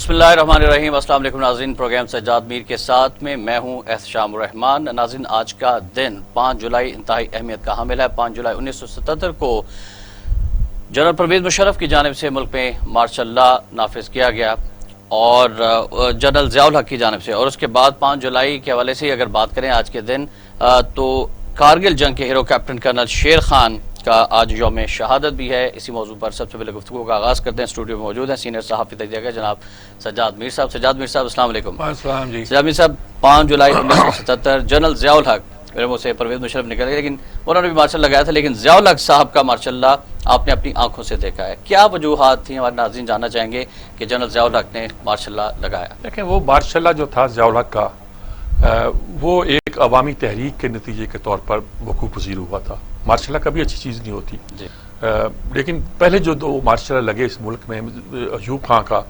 بسم اللہ الرحمن الرحیم۔ السلام علیکم ناظرین، پروگرام سجاد میر کے ساتھ میں ہوں احتشام الرحمان۔ ناظرین، آج کا دن 5 جولائی انتہائی اہمیت کا حامل ہے۔ 5 جولائی 1977 کو جنرل پرویز مشرف کی جانب سے ملک میں مارشل لا نافذ کیا گیا اور جنرل ضیاء الحق کی جانب سے، اور اس کے بعد 5 جولائی کے حوالے سے اگر بات کریں آج کے دن تو کارگل جنگ کے hero captain colonel Sher Khan کا آج یوم شہادت بھی ہے۔ اسی موضوع پر سب سے پہلے گفتگو کا آغاز کرتے ہیں۔ اسٹوڈیو میں موجود ہیں سینئر صحافی تجزیہ کار جناب سجاد میر صاحب۔ سجاد میر صاحب السلام علیکم۔ السلام جی۔ سجاد میر صاحب، 5 جولائی 1977 جنرل ضیاء الحق، میرے منہ سے پرویز مشرف نکل گئے، لیکن انہوں نے بھی مارشل لگایا تھا، لیکن ضیاء الحق صاحب کا مارشل لا آپ نے اپنی آنکھوں سے دیکھا ہے۔ کیا وجوہات تھیں؟ ہمارے ناظرین جاننا چاہیں گے کہ جنرل ضیاء الحق نے مارشل لا لگایا۔ دیکھیں، وہ مارشل لا جو تھا ضیاء الحق کا، وہ ایک عوامی تحریک کے نتیجے کے طور پر وقوع پذیر ہوا تھا۔ مارشل لا کبھی اچھی چیز نہیں ہوتی جی، لیکن پہلے جو 2 مارشل لا لگے اس ملک میں، ایوب خان کا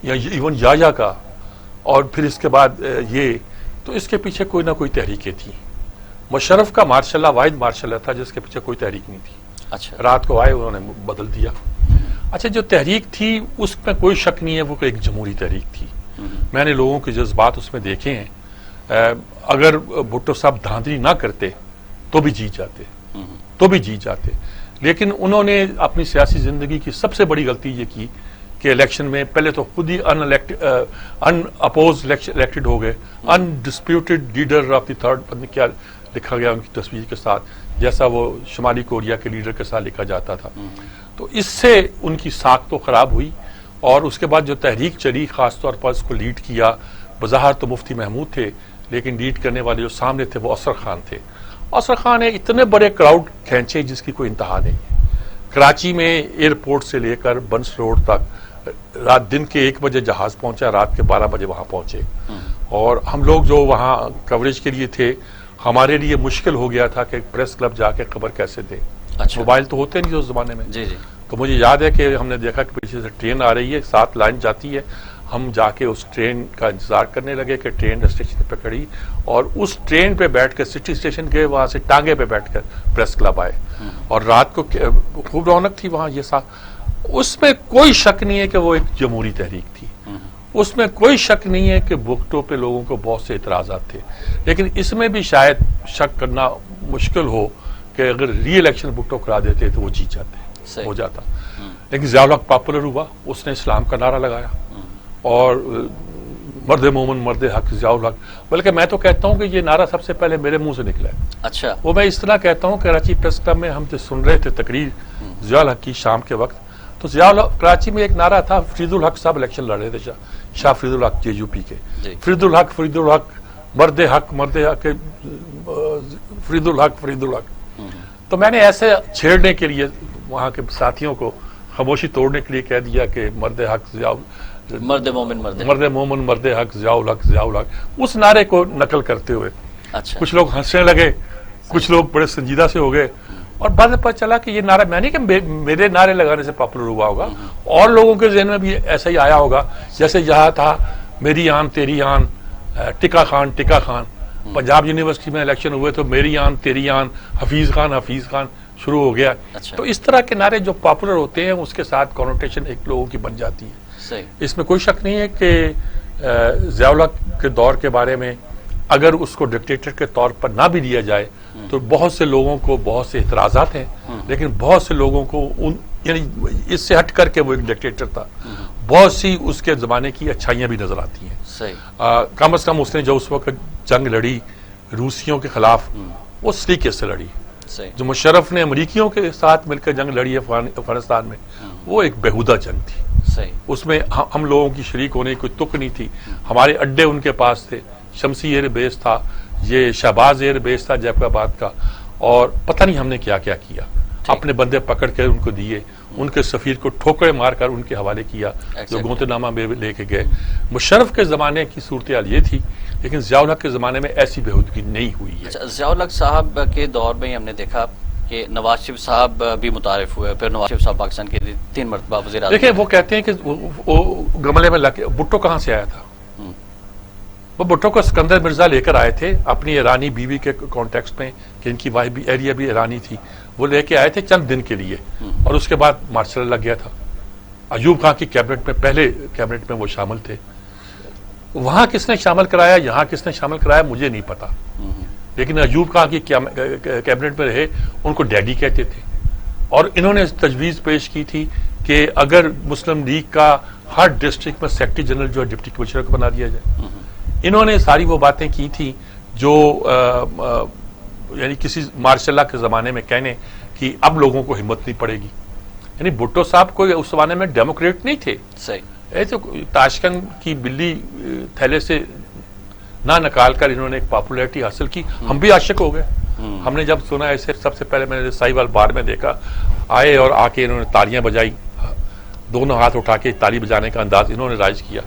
یا ایون یایا کا، اور پھر اس کے بعد یہ، تو اس کے پیچھے کوئی نہ کوئی تحریکیں تھیں۔ مشرف کا مارشل لا واحد مارشل لا تھا جس کے پیچھے کوئی تحریک نہیں تھی۔ اچھا، رات کو آئے، انہوں نے بدل دیا۔ اچھا، جو تحریک تھی اس میں کوئی شک نہیں ہے، وہ ایک جمہوری تحریک تھی۔ میں نے لوگوں کے جذبات اس میں دیکھے ہیں۔ اگر بھٹو صاحب دھاندلی نہ کرتے تو بھی جیت جاتے، لیکن انہوں نے اپنی سیاسی زندگی کی سب سے بڑی غلطی یہ کی کہ الیکشن میں پہلے تو خود ہی ان اپوز الیکٹڈ ہو گئے، انڈسپیوٹڈ لیڈر آف دی تھرڈ، پتہ نہیں کیا لکھا گیا ان کی تصویر کے ساتھ، جیسا وہ شمالی کوریا کے لیڈر کے ساتھ لکھا جاتا تھا۔ تو اس سے ان کی ساکھ تو خراب ہوئی، اور اس کے بعد جو تحریک چلی، خاص طور پر اس کو لیڈ کیا، بظاہر تو مفتی محمود تھے، لیکن لیڈ کرنے والے جو سامنے تھے وہ اصغر خان تھے۔ اصغر خان نے اتنے بڑے کراؤڈ کھینچے جس کی کوئی انتہا نہیں ہے۔ کراچی میں ایئرپورٹ سے لے کر بنس روڈ تک رات دن کے 1 بجے جہاز پہنچا، رات کے 12 بجے وہاں پہنچے، اور ہم لوگ جو وہاں کوریج کے لیے تھے، ہمارے لیے مشکل ہو گیا تھا کہ پریس کلب جا کے خبر کیسے دیں۔ موبائل تو ہوتے نہیں تھے اس زمانے میں۔ جی جی، تو مجھے یاد ہے کہ ہم نے دیکھا کہ پیچھے سے ٹرین آ رہی ہے، 7 لائن جاتی ہے، ہم جا کے اس ٹرین کا انتظار کرنے لگے کہ ٹرین اسٹیشن پہ کھڑی، اور اس ٹرین پہ بیٹھ کر سٹی اسٹیشن گئے، وہاں سے ٹانگے پہ بیٹھ کر پریس کلب آئے، اور رات کو خوب رونق تھی وہاں۔ یہ اس میں کوئی شک نہیں ہے کہ وہ ایک جمہوری تحریک تھی، اس میں کوئی شک نہیں ہے کہ بھٹو پہ لوگوں کو بہت سے اعتراضات تھے، لیکن اس میں بھی شاید شک کرنا مشکل ہو کہ اگر ری الیکشن بھٹو کرا دیتے تو وہ جیت جاتے، ہو جاتا۔ لیکن ضیاء الحق پاپولر ہوا، اس نے اسلام کا نعرہ لگایا، اور مرد مومن مرد حق ضیاء الحق، بلکہ میں تو کہتا ہوں کہ یہ نعرہ سب سے پہلے میرے منہ سے نکلا ہے۔ اچھا، وہ میں اس طرح کہتا ہوں، کراچی پریس کلب میں ہم جو سن رہے تھے تقریر ضیاء الحق کی شام کے وقت، تو ضیاء الحق کراچی میں ایک نعرہ تھا، فرید الحق صاحب الیکشن لڑ رہے تھے، شاہ فرید الحق JUP کے، فرید الحق مرد حق فرید الحق۔ تو میں نے ایسے چھیڑنے کے لیے وہاں کے ساتھیوں کو خاموشی توڑنے کے لیے کہہ دیا کہ مرد حق مرد مومن مرد حق ضیاء الحق، اس نعرے کو نقل کرتے ہوئے۔ اچھا، کچھ لوگ ہنسنے لگے، کچھ لوگ بڑے سنجیدہ سے ہو گئے، اور بعد میں پتہ چلا کہ یہ نعرہ میں نہیں کہ میرے نعرے لگانے سے پاپولر ہوا ہوگا، اور لوگوں کے ذہن میں بھی ایسا ہی آیا ہوگا، جیسے یہاں تھا میری آن تیری آن، ٹکا خان پنجاب یونیورسٹی میں الیکشن ہوئے تو میری آن تیری آن، حفیظ خان شروع ہو گیا۔ تو اس طرح کے نعرے جو پاپولر ہوتے ہیں اس کے ساتھ کونوٹیشن ایک لوگوں کی بن جاتی ہے۔ اس میں کوئی شک نہیں ہے کہ ضیاء الحق کے دور کے بارے میں اگر اس کو ڈکٹیٹر کے طور پر نہ بھی لیا جائے تو بہت سے لوگوں کو بہت سے اعتراضات ہیں، لیکن بہت سے لوگوں کو یعنی اس سے ہٹ کر کے وہ ایک ڈکٹیٹر تھا، بہت سی اس کے زمانے کی اچھائیاں بھی نظر آتی ہیں۔ کم از کم اس نے جو اس وقت جنگ لڑی روسیوں کے خلاف، وہ سلیقے سے لڑی۔ جو مشرف نے امریکیوں کے ساتھ مل کر جنگ لڑی افغانستان میں، وہ ایک بیہودہ جنگ تھی، اس میں ہم لوگوں کی شریک ہونے کی کوئی تک نہیں تھی۔ ہمارے اڈے ان کے پاس تھے، شمسی ایئر بیس تھا، یہ شہباز ایئر بیس تھا جے پور آباد کا، اور پتہ نہیں ہم نے کیا کیا کیا، اپنے بندے پکڑ کے ان کو دیے، ان کے سفیر کو ٹھوکرے مار کر ان کے حوالے کیا، جو گوانتانامو میں لے کے گئے۔ مشرف کے زمانے کی صورتحال یہ تھی، لیکن ضیاء الحق کے زمانے میں ایسی بےہودگی نہیں ہوئی ہے۔ ضیاء الحق صاحب کے دور میں ہم نے دیکھا کہ نواز شریف صاحب بھی متعارف ہوئے، پھر نواز شریف صاحب پاکستان کے 3 مرتبہ وزیر اعظم۔ دیکھیں، وہ کہتے ہیں کہ وہ گملے میں لگے، بھٹو کہاں سے آیا تھا؟ وہ بھٹو کو اسکندر مرزا لے کر آئے تھے اپنی ایرانی بیوی کے کانٹیکسٹ میں، کہ ان کی وائف بھی ایریا بھی ایرانی تھی، وہ لے کے آئے تھے چند دن کے لیے، اور اس کے بعد مارشل لگ گیا تھا۔ ایوب خان کی کیبنٹ میں، پہلے کیبنٹ میں وہ شامل تھے. وہاں کس نے شامل کرایا، یہاں کس نے شامل کرایا مجھے نہیں پتا، لیکن ایوب خان کی کیبنٹ میں رہے، ان کو ڈیڈی کہتے تھے. اور انہوں نے تجویز پیش کی تھی کہ اگر مسلم لیگ کا ہر ڈسٹرکٹ میں سیکرٹری جنرل جو ہے ڈپٹی کمشنر کو بنا دیا جائے. انہوں نے ساری وہ باتیں کی تھی جو یعنی کسی مارشاء اللہ کے زمانے میں کہنے کہ اب لوگوں کو ہمت نہیں پڑے گی. یعنی بھٹو صاحب کوئی اس زمانے میں ڈیموکریٹ نہیں تھے. ایسے تاشکن کی بلی تھیلے سے نہ نکال کر انہوں نے ایک پاپولیرٹی حاصل کی. ہم بھی عاشق ہو گئے. ہم نے جب سنا ایسے، سب سے پہلے میں نے ساہیوال بار میں دیکھا، آئے اور آ کے انہوں نے تالیاں بجائی، دونوں ہاتھ اٹھا کے تالی بجانے کا انداز انہوں نے رائج کیا.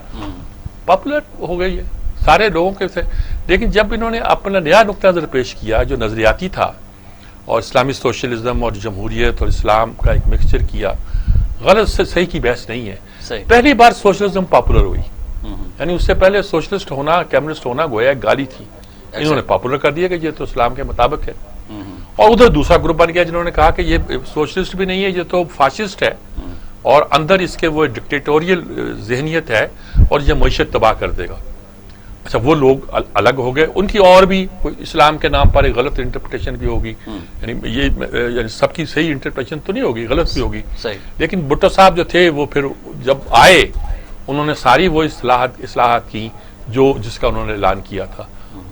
پاپولر ہو گئی ہے سارے لوگوں کے سے. لیکن جب انہوں نے اپنا نیا نقطہ نظر پیش کیا جو نظریاتی تھا، اور اسلامی سوشلزم اور جمہوریت اور اسلام کا ایک مکسچر کیا، غلط سے صحیح کی بحث نہیں ہے. پہلی بار سوشلزم پاپولر ہوئی. یعنی اس سے پہلے سوشلسٹ ہونا، کمیونسٹ ہونا گویا ایک گالی تھی. انہوں نے پاپولر کر دیا کہ یہ تو اسلام کے مطابق ہے. اور ادھر دوسرا گروپ بن گیا جنہوں نے کہا کہ یہ سوشلسٹ بھی نہیں ہے، یہ تو فاشسٹ ہے، اور اندر اس کے وہ ڈکٹیٹوریل ذہنیت ہے اور یہ معیشت تباہ کر دے گا. اچھا، وہ لوگ الگ ہو گئے. ان کی اور بھی اسلام کے نام پر ایک غلط انٹرپریٹیشن بھی ہوگی. یعنی سب کی صحیح انٹرپریٹیشن تو نہیں ہوگی، غلط بھی ہوگی. لیکن بھٹو صاحب جو تھے وہ پھر جب آئے انہوں نے ساری وہ اصلاحات کی جو جس کا انہوں نے اعلان کیا تھا،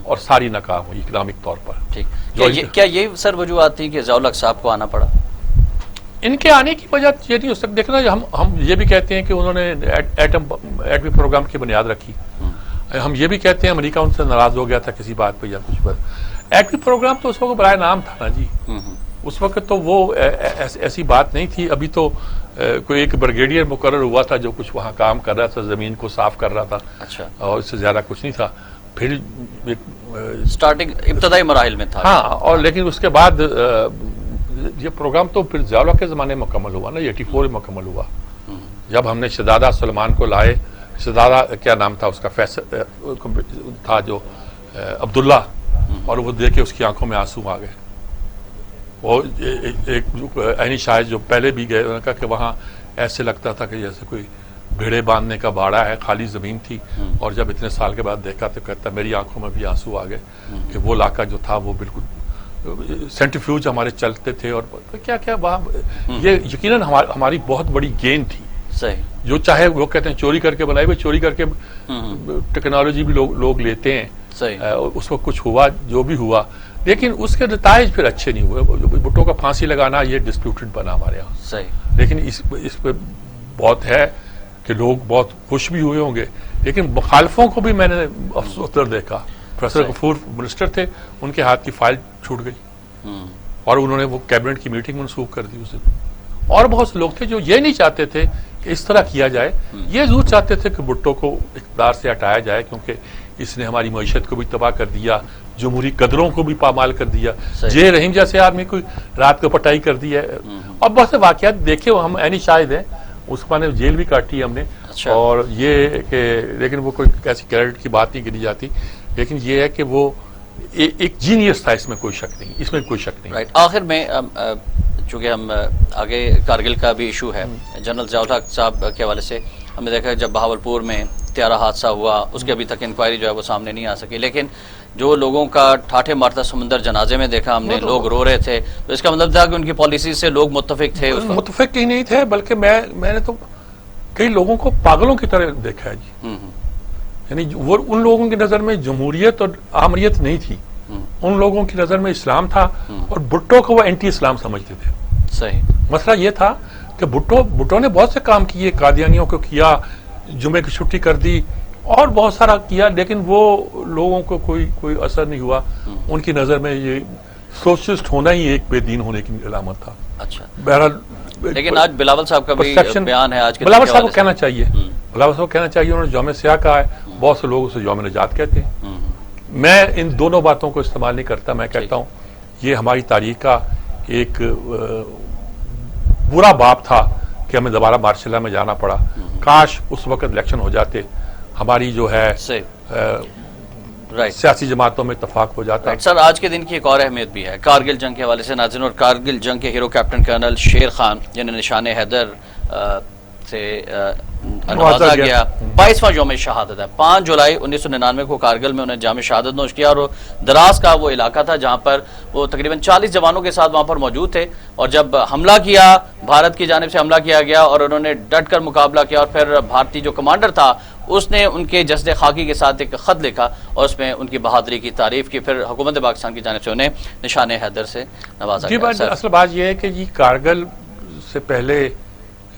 اور ساری ناکام ہوئی اکنامک طور پر. کیا یہ سر وجوہات تھی کہ ضیاء الحق صاحب کو آنا پڑا؟ ان کے آنے کی وجہ یہ نہیں ہو سکتی. دیکھنا ہم یہ بھی کہتے ہیں کہ انہوں نے ایٹمی پروگرام کی بنیاد رکھی. ہم یہ بھی کہتے ہیں امریکہ ان سے ناراض ہو گیا تھا کسی بات پہ یا کچھ پر. ایٹمی پروگرام تو اس وقت برائے نام تھا نا جی. اس وقت تو وہ ایسی بات نہیں تھی. ابھی تو کوئی ایک بریگیڈیئر مقرر ہوا تھا جو کچھ وہاں کام کر رہا تھا، زمین کو صاف کر رہا تھا. اچھا. اور اس سے زیادہ کچھ نہیں تھا. پھر سٹارٹنگ ابتدائی مراحل میں تھا. ہاں، اور لیکن اس کے بعد یہ پروگرام تو پھر ضیاء الحق کے زمانے میں مکمل ہوا نا، 84 میں مکمل ہوا. جب ہم نے شہزادہ سلمان کو لائے، شہزادہ کیا نام تھا اس کا، فیصل تھا جو عبداللہ، اور وہ دیکھ کے اس کی آنکھوں میں آنسو آ گئے. وہ ایک عینی شاہد جو پہلے بھی گئے، انہوں نے کہا کہ وہاں ایسے لگتا تھا کہ جیسے کوئی بھیڑے باندھنے کا باڑا ہے، خالی زمین تھی. اور جب اتنے سال کے بعد دیکھا تو کہتا میری آنکھوں میں بھی آنسو آ گئے کہ وہ علاقہ جو تھا وہ بالکل سینٹریفیوج ہمارے چلتے تھے. اور کیا کیا وہاں، یہ یقیناً ہماری بہت بڑی گین تھی. جو چاہے وہ کہتے ہیں چوری کر کے بنائے ہوئے، چوری کر کے ٹیکنالوجی بھی لوگ لیتے ہیں. اس وقت کچھ ہوا جو بھی ہوا، لیکن اس کے نتائج پھر اچھے نہیں ہوئے. بھٹو کا پھانسی لگانا یہ ڈسپیوٹڈ بنا ہمارے یہاں. لیکن اس پہ بہت ہے کہ لوگ بہت خوش بھی ہوئے ہوں گے. لیکن مخالفوں کو بھی میں نے افسوس دیکھا. پروفیسر غفور منسٹر تھے، ان کے ہاتھ کی فائل چھوٹ گئی اور انہوں نے وہ کیبنٹ کی میٹنگ منسوخ کر دی اسے. اور بہت سے لوگ تھے جو یہ نہیں چاہتے تھے کہ اس طرح کیا جائے. یہ ضرور چاہتے تھے کہ بھٹو کو اقتدار سے ہٹایا جائے، کیونکہ اس نے ہماری معیشت کو بھی تباہ کر دیا، جمہوری قدروں کو بھی پامال کر دیا. جے رحیم جیسے آدمی کوئی رات کو پٹائی کر دی ہے. اور بہت سے واقعات دیکھے ہم عینی شاہد ہیں. اس میں نے جیل بھی کاٹی ہم نے. اور یہ کہ لیکن وہ کوئی ایسی کریڈٹ کی بات نہیں کی جاتی. لیکن یہ ہے کہ وہ ایک جینیس تھا، اس میں کوئی شک نہیں، اس میں کوئی شک نہیں. آخر میں چونکہ ہم آگے کارگل کا بھی ایشو ہے، جنرل ضیاء الحق صاحب کے حوالے سے ہم نے دیکھا جب بہاولپور میں طیارہ حادثہ ہوا، اس کے ابھی تک انکوائری جو ہے وہ سامنے نہیں آ سکی. لیکن جو لوگوں کا ٹھاٹھے مارتا سمندر جنازے میں دیکھا ہم نے، لوگ رو رہے تھے، تو اس کا مطلب تھا کہ ان کی پالیسی سے لوگ متفق تھے. متفق ہی نہیں تھے، بلکہ میں نے تو کئی لوگوں کو پاگلوں کی طرح دیکھا ہے جی. یعنی وہ ان لوگوں کی نظر میں جمہوریت اور آمریت نہیں تھی، ان لوگوں کی نظر میں اسلام تھا، اور بھٹو کو وہ اینٹی اسلام سمجھتے تھے. صحیح مسئلہ یہ تھا کہ بھٹو نے بہت سے کام کیے، قادیانیوں کو کیا، جمعے کی چھٹی کر دی، اور بہت سارا کیا، لیکن وہ لوگوں کو کوئی اثر نہیں ہوا. ان کی نظر میں یہ سوشلسٹ ہونا ہی ایک بے دین ہونے کی علامت تھا. اچھا، بہرحال لیکن آج بلاول صاحب کا بھی بیان ہے. آج بلاول صاحب کو کہنا چاہیے، بلاول صاحب کو کہنا چاہیے، انہوں نے یوم سیاہ کہا ہے. بہت سے لوگ اسے یوم نجات کہتے ہیں. میں ان دونوں باتوں کو استعمال نہیں کرتا. میں کہتا ہوں یہ ہماری تاریخ کا ایک برا باب تھا کہ ہمیں دوبارہ مارشل لا میں جانا پڑا. کاش اس وقت الیکشن ہو جاتے، ہماری جو ہے سیاسی جماعتوں میں اتفاق ہو جاتا. سر آج کے دن کی ایک اور اہمیت بھی ہے کارگل جنگ کے حوالے سے ناظرین. اور کارگل جنگ کے hero captain colonel Sher Khan جنہیں نشان حیدر سے نوازا گیا. 22واں یوم شہادت ہے. 5 جولائی 1999 کو کارگل میں انہیں جام شہادت نوش کیا, اور دراز کا وہ علاقہ تھا جہاں پر وہ تقریباً 40 جوانوں کے ساتھ وہاں پر موجود تھے, اور جب حملہ کیا, بھارت کی جانب سے حملہ کیا گیا اور انہوں نے ڈٹ کر مقابلہ کیا, اور پھر بھارتی جو کمانڈر تھا اس نے ان کے جسد خاکی کے ساتھ ایک خط لکھا اور اس میں ان کی بہادری کی تعریف کی. پھر حکومت پاکستان کی جانب سے انہیں نشان حیدر سے نوازا گیا. اصل بات یہ ہے کہ یہ کارگل سے پہلے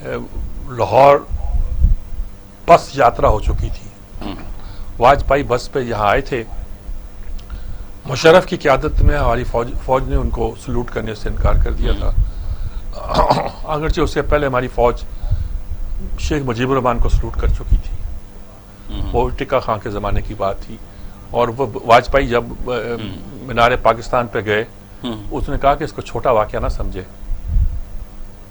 لاہور بس یاترا ہو چکی تھی. واجپئی بس پہ یہاں آئے تھے, مشرف کی قیادت میں ہماری فوج نے ان کو سلوٹ کرنے سے انکار کر دیا تھا. اگرچہ اس سے پہلے ہماری فوج شیخ مجیب الرحمان کو سلوٹ کر چکی تھی, وہ ٹکا خان کے زمانے کی بات تھی. اور وہ واجپئی جب مینار پاکستان پہ گئے, اس نے کہا کہ اس کو چھوٹا واقعہ نہ سمجھے,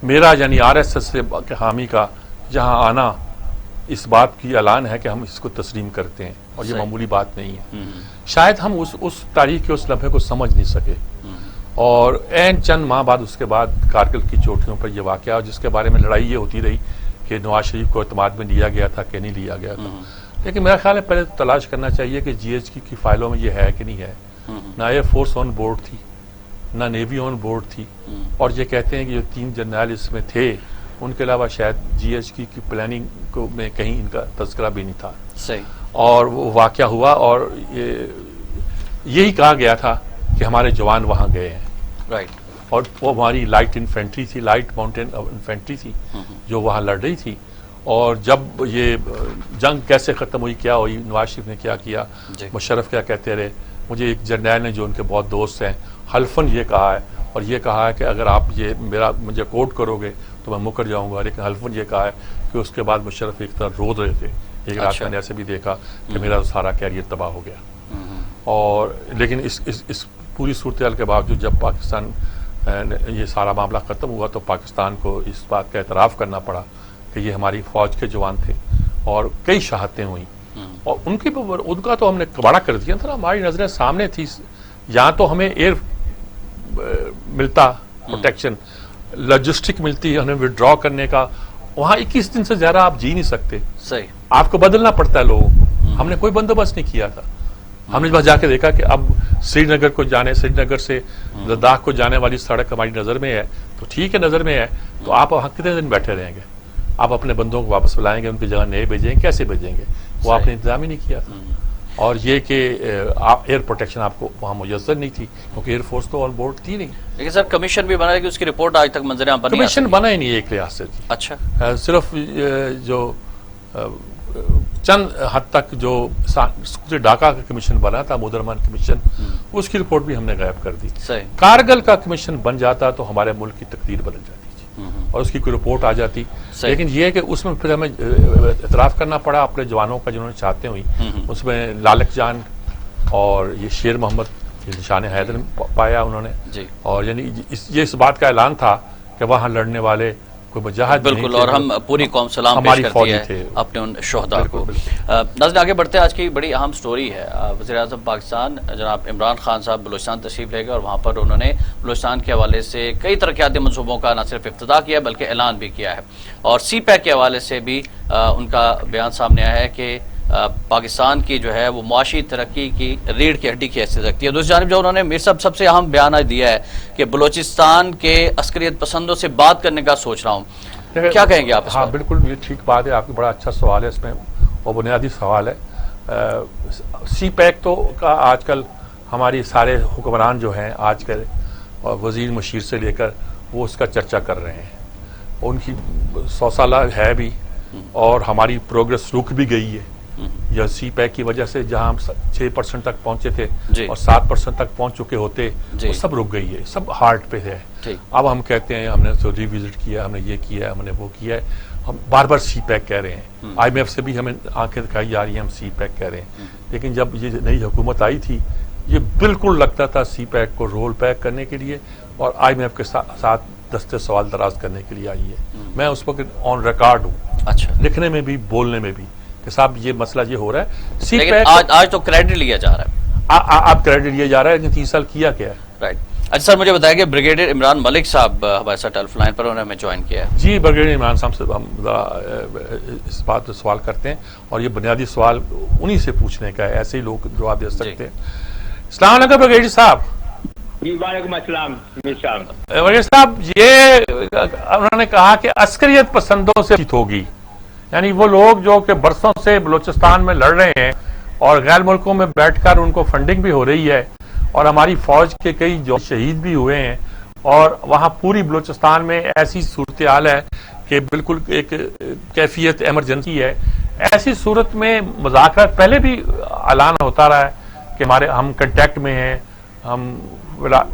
میرا یعنی RSS کے حامی کا جہاں آنا اس بات کی اعلان ہے کہ ہم اس کو تسلیم کرتے ہیں, اور یہ معمولی بات نہیں ہے. شاید ہم اس تاریخ کے اس لمحے کو سمجھ نہیں سکے, اور این چند ماہ بعد اس کے بعد کارگل کی چوٹیوں پر یہ واقعہ, جس کے بارے میں لڑائی یہ ہوتی رہی کہ نواز شریف کو اعتماد میں لیا گیا تھا کہ نہیں لیا گیا تھا. لیکن میرا خیال ہے پہلے تلاش کرنا چاہیے کہ GHQ کی فائلوں میں یہ ہے کہ نہیں ہے. نہ ایئر فورس آن بورڈ تھی, نہ نیوی آن بورڈ تھی, اور یہ کہتے ہیں کہ جو 3 جرنیل اس میں تھے ان کے علاوہ شاید GHQ کی پلاننگ میں کہیں ان کا تذکرہ بھی نہیں تھا. صحیح. اور وہ واقعہ ہوا, اور یہی کہا گیا تھا کہ ہمارے جوان وہاں گئے ہیں. رائٹ. اور وہ ہماری لائٹ انفینٹری تھی, لائٹ ماؤنٹین انفینٹری تھی جو وہاں لڑ رہی تھی. اور جب یہ جنگ کیسے ختم ہوئی, کیا ہوئی, نواز شریف نے کیا کیا, مشرف کیا کہتے رہے. مجھے ایک جرنیل نے جو ان کے بہت دوست ہیں حلفاً یہ کہا ہے, اور یہ کہا ہے کہ اگر آپ یہ مجھے کوٹ کرو گے تو میں مکر جاؤں گا, لیکن حلفاً یہ کہا ہے کہ اس کے بعد مشرف ایک طرح رو رہے تھے. ایک رات میں نے ایسے بھی دیکھا کہ میرا تو سارا کیریئر تباہ ہو گیا. اور لیکن اس پوری صورتحال کے باوجود جب پاکستان یہ سارا معاملہ ختم ہوا تو پاکستان کو اس بات کا اعتراف کرنا پڑا کہ یہ ہماری فوج کے جوان تھے, اور کئی شہادتیں ہوئیں, اور ان کا تو ہم نے کباڑا کر دیا تھا. ہماری نظریں سامنے تھی. یہاں تو ہمیں ایئر ملتا پروٹیکشن, لاجسٹک ملتی ہمیں وڈرا کرنے کا, وہاں 21 دن سے زیادہ آپ جی نہیں سکتے. صحیح. آپ کو بدلنا پڑتا ہے لوگوں کو. ہم نے کوئی بندوبست نہیں کیا تھا. ہم نے بس جا کے دیکھا کہ اب سری نگر سے لداخ کو جانے والی سڑک ہماری نظر میں ہے, تو ٹھیک ہے نظر میں ہے, تو آپ وہاں کتنے دن بیٹھے رہیں گے؟ آپ اپنے بندوں کو واپس بلائیں گے, ان کی جگہ نئے بھیجیں گے, کیسے بھیجیں گے؟ وہ آپ نے انتظام ہی نہیں کیا تھا. اور یہ کہ ایئر پروٹیکشن آپ کو وہاں میسر نہیں تھی, کیونکہ ایئر فورس تو آن بورڈ تھی نہیں. لیکن سر کمیشن بھی بنا ہے کہ اس کی رپورٹ آج تک منظر عام پر نہیں. کمیشن بنا ہی نہیں ایک لحاظ سے. اچھا. صرف جو چند حد تک جو ڈھاکہ کا کمیشن بنا تھا, مدرمان کمیشن, اس کی رپورٹ بھی ہم نے غائب کر دی. کارگل کا کمیشن بن جاتا تو ہمارے ملک کی تقدیر بدل جاتی اور اس کی کوئی رپورٹ آ جاتی. لیکن یہ ہے کہ اس میں پھر ہمیں اعتراف کرنا پڑا اپنے جوانوں کا جنہوں نے چاہتے ہوئی. اس میں لالک جان اور یہ شیر محمد یہ نشان حیدر پایا انہوں نے, اور یعنی یہ اس بات کا اعلان تھا کہ وہاں لڑنے والے کوئی مجاہد نہیں. بالکل, اور ہم پوری قوم سلام پیش کرتی ہے اپنے ان شہداء کو. ناظرین آگے بڑھتے ہیں, آج کی بڑی اہم سٹوری ہے. وزیر اعظم پاکستان جناب عمران خان صاحب بلوچستان تشریف لے گئے, اور وہاں پر انہوں نے بلوچستان کے حوالے سے کئی ترقیاتی منصوبوں کا نہ صرف افتتاح کیا بلکہ اعلان بھی کیا ہے. اور سی پیک کے حوالے سے بھی ان کا بیان سامنے آیا ہے کہ پاکستان کی جو ہے وہ معاشی ترقی کی ریڑھ کی ہڈی کی حیثیت رکھتی ہے. دوسری جانب جو انہوں نے میر صاحب سب سے اہم بیان دیا ہے کہ بلوچستان کے عسکریت پسندوں سے بات کرنے کا سوچ رہا ہوں, کیا کہیں گے آپ؟ ہاں بالکل, یہ ٹھیک بات ہے, آپ کی بڑا اچھا سوال ہے اس میں, اور بنیادی سوال ہے. سی پیک تو کا آج کل ہماری سارے حکمران جو ہیں آج کل, اور وزیر مشیر سے لے کر, وہ اس کا چرچا کر رہے ہیں. ان کی 100 سالہ ہے بھی, اور ہماری پروگرس رک بھی گئی ہے. یا سی پیک کی وجہ سے جہاں ہم 6% تک پہنچے تھے اور 7% تک پہنچ چکے ہوتے, وہ سب رک گئی ہے, سب ہارٹ پہ ہے. اب ہم کہتے ہیں ہم نے ری وزٹ کیا, ہم نے یہ کیا ہے, ہم نے وہ کیا ہے, ہم بار بار سی پیک کہہ رہے ہیں. IMF سے بھی ہمیں آنکھیں دکھائی جا رہی ہیں, ہم سی پیک کہہ رہے ہیں. لیکن جب یہ نئی حکومت آئی تھی, یہ بالکل لگتا تھا سی پیک کو رول پیک کرنے کے لیے اور IMF کے ساتھ دستے سوال دراز کرنے کے لیے آئی ہے. میں اس وقت آن ریکارڈ ہوں, اچھا, لکھنے میں بھی بولنے میں بھی, کہ صاحب یہ مسئلہ یہ ہو رہا ہے. سی پیک آج تو کریڈٹ لیا جا رہا ہے. آپ کریڈٹ لیا جا رہا ہے, لیکن 30 سال کیا کیا ہے. رائٹ. اچھا سر، مجھے بتایا کہ بریگیڈیئر عمران ملک صاحب ہمارے ساتھ ٹیلیفون لائن پر، انہوں نے ہمیں جوائن کیا ہے. جی، بریگیڈیئر عمران صاحب سے ہم ذرا اس بات پہ سوال کرتے ہیں، اور یہ بنیادی سوال انہی سے پوچھنے کا ہے، ایسے ہی لوگ جواب دے سکتے ہیں. السلام علیکم بریگیڈیئر صاحب. جی وعلیکم السلام صاحب. بریگیڈیئر صاحب، یہ انہوں نے کہا کہ عسکریت پسندوں سے جیت ہوگی، یعنی وہ لوگ جو کہ برسوں سے بلوچستان میں لڑ رہے ہیں اور غیر ملکوں میں بیٹھ کر ان کو فنڈنگ بھی ہو رہی ہے، اور ہماری فوج کے کئی جو شہید بھی ہوئے ہیں، اور وہاں پوری بلوچستان میں ایسی صورتحال ہے کہ بالکل ایک کیفیت ایمرجنسی ہے. ایسی صورت میں مذاکرات پہلے بھی اعلان ہوتا رہا ہے کہ ہم کنٹیکٹ میں ہیں، ہم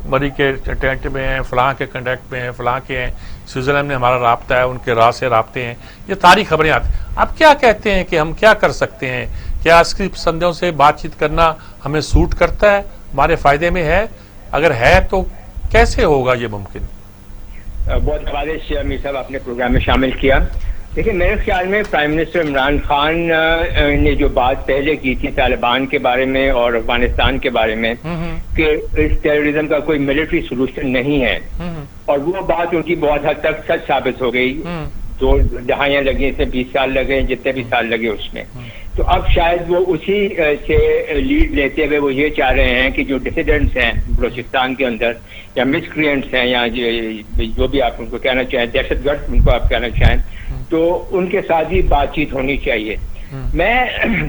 مری کے کنٹیکٹ میں ہیں، فلاں کے کنٹیکٹ میں ہیں، فلاں کے ہیں، سوئٹزرلینڈ میں ہمارا رابطہ ہے، ان کے راہ سے رابطے ہیں. یہ ساری خبریں آتی ہیں. آپ کیا کہتے ہیں کہ ہم کیا کر سکتے ہیں؟ کیا عسکری پسندوں سے بات چیت کرنا ہمیں سوٹ کرتا ہے، ہمارے فائدے میں ہے؟ اگر ہے تو کیسے ہوگا یہ ممکن؟ بہت نوازش امیر صاحب آپ نے پروگرام میں شامل کیا. دیکھیں، میرے خیال میں پرائم منسٹر عمران خان نے جو بات پہلے کی تھی طالبان کے بارے میں اور افغانستان کے بارے میں کہ اس ٹیررزم کا کوئی ملٹری سولوشن نہیں ہے، اور وہ بات ان کی بہت حد تک سچ ثابت ہو گئی. 2 دہائیاں لگی، اس میں 20 سال لگے، جتنے بھی سال لگے اس میں. تو اب شاید وہ اسی سے لیڈ لیتے ہوئے وہ یہ چاہ رہے ہیں کہ جو ڈسیڈنٹس ہیں بلوچستان کے اندر، یا مسکرینٹس ہیں، یا جو بھی آپ ان کو کہنا چاہیں، دہشت گرد ان کو آپ کہنا چاہیں، تو ان کے ساتھ بھی بات چیت ہونی چاہیے. میں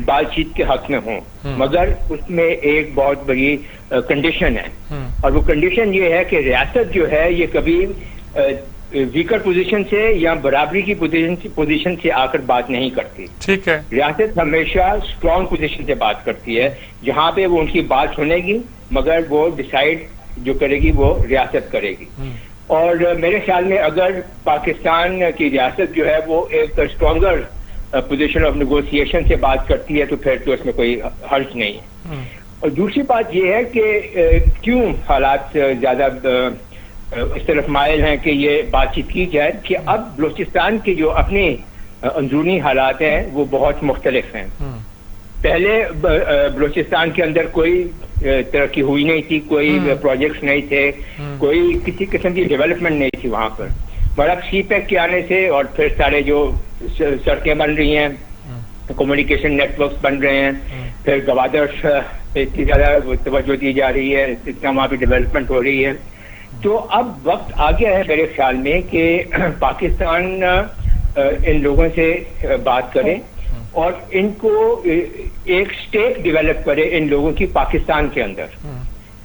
بات چیت کے حق میں ہوں، مگر اس میں ایک بہت بڑی کنڈیشن ہے، اور وہ کنڈیشن یہ ہے کہ ریاست جو ہے یہ کبھی ویکر پوزیشن سے یا برابری کی پوزیشن سے آ کر بات نہیں کرتی. ٹھیک ہے. ریاست ہمیشہ اسٹرانگ پوزیشن سے بات کرتی ہے، جہاں پہ وہ ان کی بات سنے گی، مگر وہ ڈیسائیڈ جو کرے گی وہ ریاست کرے گی. اور میرے خیال میں اگر پاکستان کی ریاست جو ہے وہ ایک اسٹرانگر پوزیشن آف نیگوسیشن سے بات کرتی ہے تو پھر تو اس میں کوئی حرج نہیں ہے. اور دوسری بات یہ ہے کہ کیوں حالات زیادہ اس طرف مائل ہیں کہ یہ بات چیت کی جائے، کہ اب بلوچستان کے جو اپنے اندرونی حالات ہیں وہ بہت مختلف ہیں. پہلے بلوچستان کے اندر کوئی ترقی ہوئی نہیں تھی، کوئی پروجیکٹس نہیں تھے، کوئی کسی قسم کی ڈیولپمنٹ نہیں تھی وہاں پر. مگر اب سی پیک کے آنے سے اور پھر سارے جو سڑکیں بن رہی ہیں، کمیونیکیشن نیٹ ورکس بن رہے ہیں، پھر گوادر پہ اتنی زیادہ توجہ دی جا رہی ہے، اتنا وہاں پہ ڈیولپمنٹ ہو رہی ہے. تو اب وقت آ گیا ہے میرے خیال میں کہ پاکستان ان لوگوں سے بات کرے اور ان کو ایک اسٹیٹ ڈیولپ کرے ان لوگوں کی پاکستان کے اندر.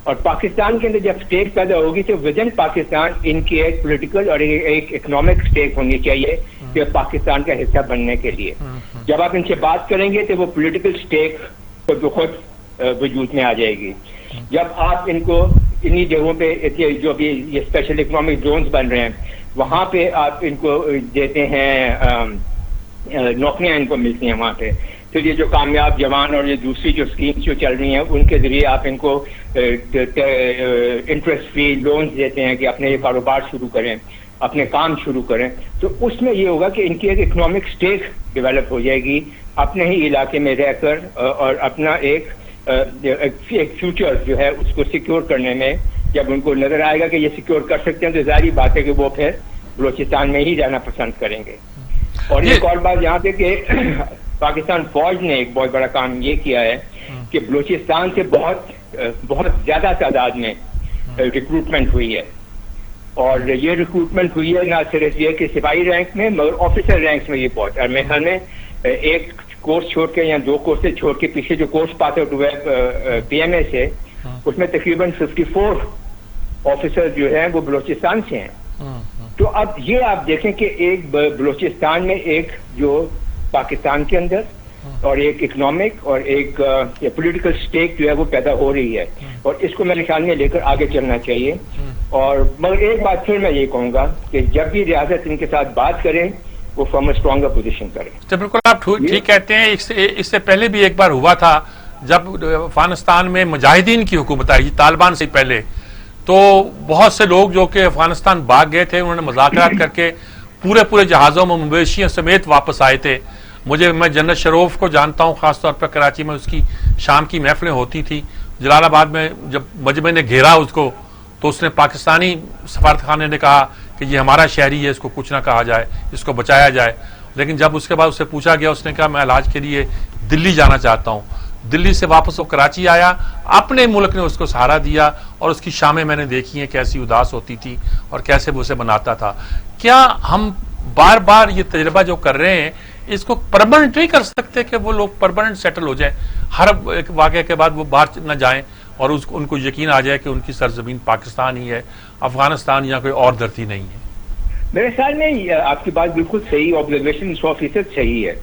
اور پاکستان کے اندر جب اسٹیٹ پیدا ہوگی تو ود ان پاکستان ان کی ایک پولیٹیکل اور ایک اکنامک اسٹیٹ ہونی چاہیے کہ پاکستان کا حصہ بننے کے لیے. جب آپ ان سے بات کریں گے تو وہ پولیٹیکل اسٹیٹ خود وجود میں آ جائے گی. جب آپ ان کو انہی جگہوں پہ جو بھی یہ اسپیشل اکنامک زونز بن رہے ہیں وہاں پہ آپ ان کو دیتے ہیں، نوکریاں ان کو ملتی ہیں وہاں پہ، پھر یہ جو کامیاب جوان اور یہ دوسری جو اسکیمز جو چل رہی ہیں ان کے ذریعے آپ ان کو انٹرسٹ فری لونز دیتے ہیں کہ اپنے یہ کاروبار شروع کریں، اپنے کام شروع کریں. تو اس میں یہ ہوگا کہ ان کی ایک اکنامک اسٹیٹ ڈیولپ ہو جائے گی اپنے ہی علاقے میں رہ کر، اور اپنا ایک فیوچر جو ہے اس کو سیکیور کرنے میں جب ان کو نظر آئے گا کہ یہ سیکیور کر سکتے ہیں تو ظاہری بات ہے کہ وہ پھر بلوچستان میں ہی جانا پسند کریں گے. اور ایک اور بات یہاں پہ کہ پاکستان فوج نے ایک بہت بڑا کام یہ کیا ہے کہ بلوچستان سے بہت زیادہ تعداد میں ریکروٹمنٹ ہوئی ہے. اور یہ ریکروٹمنٹ ہوئی ہے نہ صرف یہ کہ سپاہی رینک میں مگر آفیسر رینکس میں یہ بہت. اور میرے خیال میں ایک کورس چھوڑ کے یا 2 کورسز چھوڑ کے پیچھے جو کورس پاس آؤٹ ہوا ہے پی ایم اے سے اس میں تقریباً 54 آفیسر جو ہیں وہ بلوچستان سے ہیں. تو اب یہ آپ دیکھیں کہ ایک بلوچستان میں ایک جو پاکستان کے اندر اور ایک اکنامک اور ایک پولیٹیکل اسٹیٹ جو ہے وہ پیدا ہو رہی ہے، اور اس کو میرے خیال میں لے کر آگے چلنا چاہیے. اور مگر ایک بات پھر میں یہ کہوں گا کہ جب بھی ریاست ان کے ساتھ بات کریں وہ فرام اے اسٹرانگر پوزیشن کریں. تو بالکل آپ ٹھیک کہتے ہیں. اس سے پہلے بھی ایک بار ہوا تھا جب افغانستان میں مجاہدین کی حکومت آئی طالبان سے پہلے، تو بہت سے لوگ جو کہ افغانستان بھاگ گئے تھے انہوں نے مذاکرات کر کے پورے جہازوں میں مویشیوں سمیت واپس آئے تھے. میں جنرل شروف کو جانتا ہوں، خاص طور پر کراچی میں اس کی شام کی محفلیں ہوتی تھی. جلال آباد میں جب مجمع نے گھیرا اس کو تو اس نے پاکستانی سفارت خانے نے کہا کہ یہ ہمارا شہری ہے، اس کو کچھ نہ کہا جائے، اس کو بچایا جائے. لیکن جب اس کے بعد اسے پوچھا گیا، اس نے کہا میں علاج کے لیے دلی جانا چاہتا ہوں. دلی سے واپس وہ کراچی آیا، اپنے ملک نے اس کو سہارا دیا، اور اس کی شامیں میں نے دیکھی ہیں کیسی اداس ہوتی تھی اور کیسے وہ اسے بناتا تھا. کیا ہم بار بار یہ تجربہ جو کر رہے ہیں اس کو پرماننٹ نہیں کر سکتے کہ وہ لوگ پرماننٹ سیٹل ہو جائیں، ہر ایک واقعے کے بعد وہ باہر نہ جائیں اور ان کو یقین آ جائے کہ ان کی سرزمین پاکستان ہی ہے، افغانستان یا کوئی اور دھرتی نہیں ہے؟ میرے خیال میں آپ کی بات بالکل صحیح، آبزرویشن 100% صحیح ہے،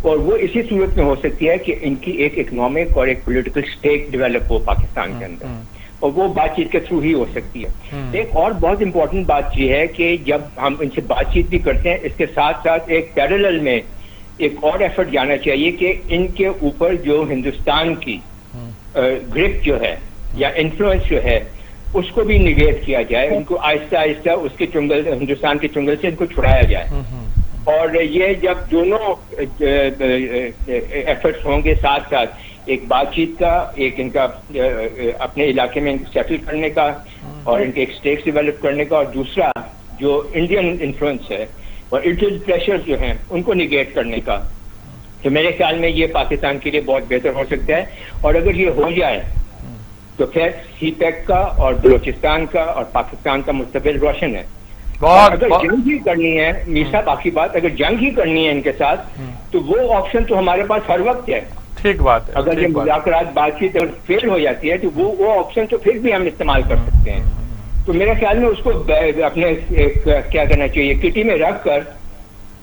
اور وہ اسی صورت میں ہو سکتی ہے کہ ان کی ایک اکنامک اور ایک پولیٹیکل اسٹیک ڈیولپ ہو پاکستان کے اندر، اور وہ بات چیت کے تھرو ہی ہو سکتی ہے. ایک اور بہت امپورٹنٹ بات یہ ہے کہ جب ہم ان سے بات چیت بھی کرتے ہیں، اس کے ساتھ ساتھ ایک پیرالل میں ایک اور ایفرٹ جانا چاہیے کہ ان کے اوپر جو ہندوستان کی گرپ جو ہے یا انفلوئنس جو ہے اس کو بھی نگیٹ کیا جائے، ان کو آہستہ آہستہ اس کے چنگل، ہندوستان کے چنگل سے ان کو چھڑایا جائے. اور یہ جب دونوں ایفرٹس ہوں گے ساتھ ساتھ، ایک بات چیت کا، ایک ان کا اپنے علاقے میں ان کو سیٹل کرنے کا اور ان کے ایک اسٹیٹس ڈیولپ کرنے کا، اور دوسرا جو انڈین انفلوئنس ہے اور انڈین پریشر جو ہیں ان کو نگیٹ کرنے کا، تو میرے خیال میں یہ پاکستان کے لیے بہت بہتر ہو سکتا ہے. اور اگر یہ ہو جائے تو پھر سی پیک کا اور بلوچستان کا اور پاکستان کا مستقبل روشن ہے. اگر جنگ ہی کرنی ہے میر صاحب، آخری بات، اگر جنگ ہی کرنی ہے ان کے ساتھ تو وہ آپشن تو ہمارے پاس ہر وقت ہے. ٹھیک بات ہے. اگر یہ مذاکرات بات چیت اگر فیل ہو جاتی ہے تو وہ آپشن تو پھر بھی ہم استعمال کر سکتے ہیں. تو میرے خیال میں اس کو اپنے کیا کرنا چاہیے، کٹی میں رکھ کر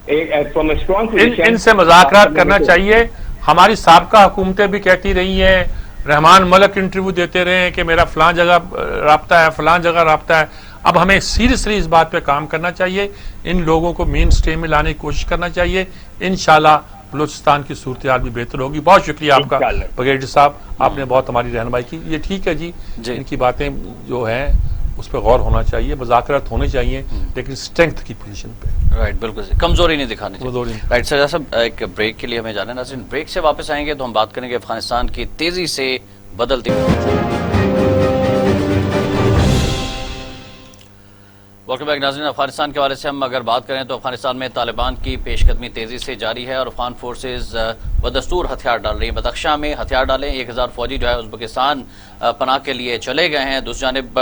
ان سے مذاکرات کرنا چاہیے. ہماری سابقہ حکومتیں بھی کہتی رہی ہیں، رحمان ملک انٹرویو دیتے رہے ہیں کہ میرا فلاں جگہ رابطہ ہے، فلاں جگہ رابطہ ہے. اب ہمیں سیریسلی اس بات پہ کام کرنا چاہیے، ان لوگوں کو مین اسٹریم میں لانے کی کوشش کرنا چاہیے. انشاءاللہ بلوچستان کی صورتحال بھی بہتر ہوگی. بہت شکریہ آپ کا بریگیڈیئر صاحب، آپ نے بہت ہماری رہنمائی کی. یہ ٹھیک ہے جی، ان کی باتیں جو ہیں اس پہ غور ہونا چاہیے، مذاکرات ہونے چاہیے لیکن اسٹرینتھ کی پوزیشن پہ. رائٹ، بالکل کمزوری نہیں دکھانی چاہیے. رائٹ سر صاحب، ایک بریک کے لیے ہمیں جانا ہے. ناظرین بریک سے واپس آئیں گے تو ہم بات کریں گے افغانستان کی تیزی سے بدلتی ویلکم بیک. ناظرین، افغانستان کے حوالے سے ہم اگر بات کریں تو افغانستان میں طالبان کی پیش قدمی تیزی سے جاری ہے اور افغان فورسز بدستور ہتھیار ڈال رہی ہیں. بدخشاں میں ہتھیار ڈالیں 1000 فوجی جو ہے ازبکستان پناہ کے لیے چلے گئے ہیں. دوسری جانب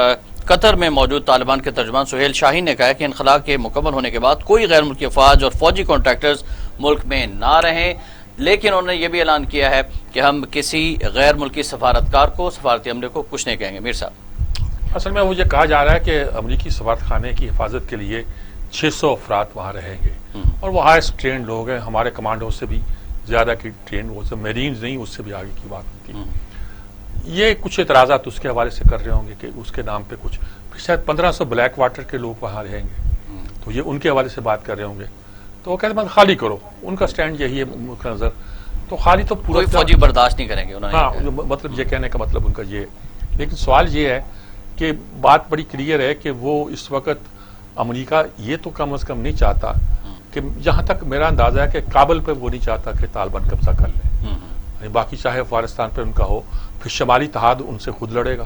قطر میں موجود طالبان کے ترجمان سہیل شاہین نے کہا ہے کہ انخلاء کے مکمل ہونے کے بعد کوئی غیر ملکی افواج اور فوجی کانٹریکٹرز ملک میں نہ رہیں، لیکن انہوں نے یہ بھی اعلان کیا ہے کہ ہم کسی غیر ملکی سفارتکار کو، سفارتی عملے کو کچھ نہیں کہیں گے. میر صاحب، اصل میں مجھے کہا جا رہا ہے کہ امریکی سفارت خانے کی حفاظت کے لیے 600 افراد وہاں رہیں گے اور وہ ہائیسٹ ٹرینڈ لوگ ہیں، ہمارے کمانڈو سے بھی زیادہ کی ٹرینڈ، وہ مارینز نہیں، اس سے بھی آگے کی بات ہوتی ہے. یہ کچھ اعتراضات اس کے حوالے سے کر رہے ہوں گے کہ اس کے نام پہ کچھ شاید 1500 بلیک واٹر کے لوگ وہاں رہیں گے، تو یہ ان کے حوالے سے بات کر رہے ہوں گے. تو وہ کہتے ہیں خالی کرو، ان کا سٹینڈ یہی ہے ملک نظر. تو خالی تو پورا فوجی برداشت نہیں کریں گے. ہاں، مطلب یہ کہنے کا مطلب ان کا یہ ہے. لیکن سوال یہ ہے کہ بات بڑی کلیئر ہے کہ وہ اس وقت امریکہ یہ تو کم از کم نہیں چاہتا کہ، جہاں تک میرا اندازہ ہے کہ کابل پہ وہ نہیں چاہتا کہ طالبان قبضہ کر لے. باقی چاہے افغانستان پہ ان کا ہو، پھر شمالی اتحاد ان سے خود لڑے گا.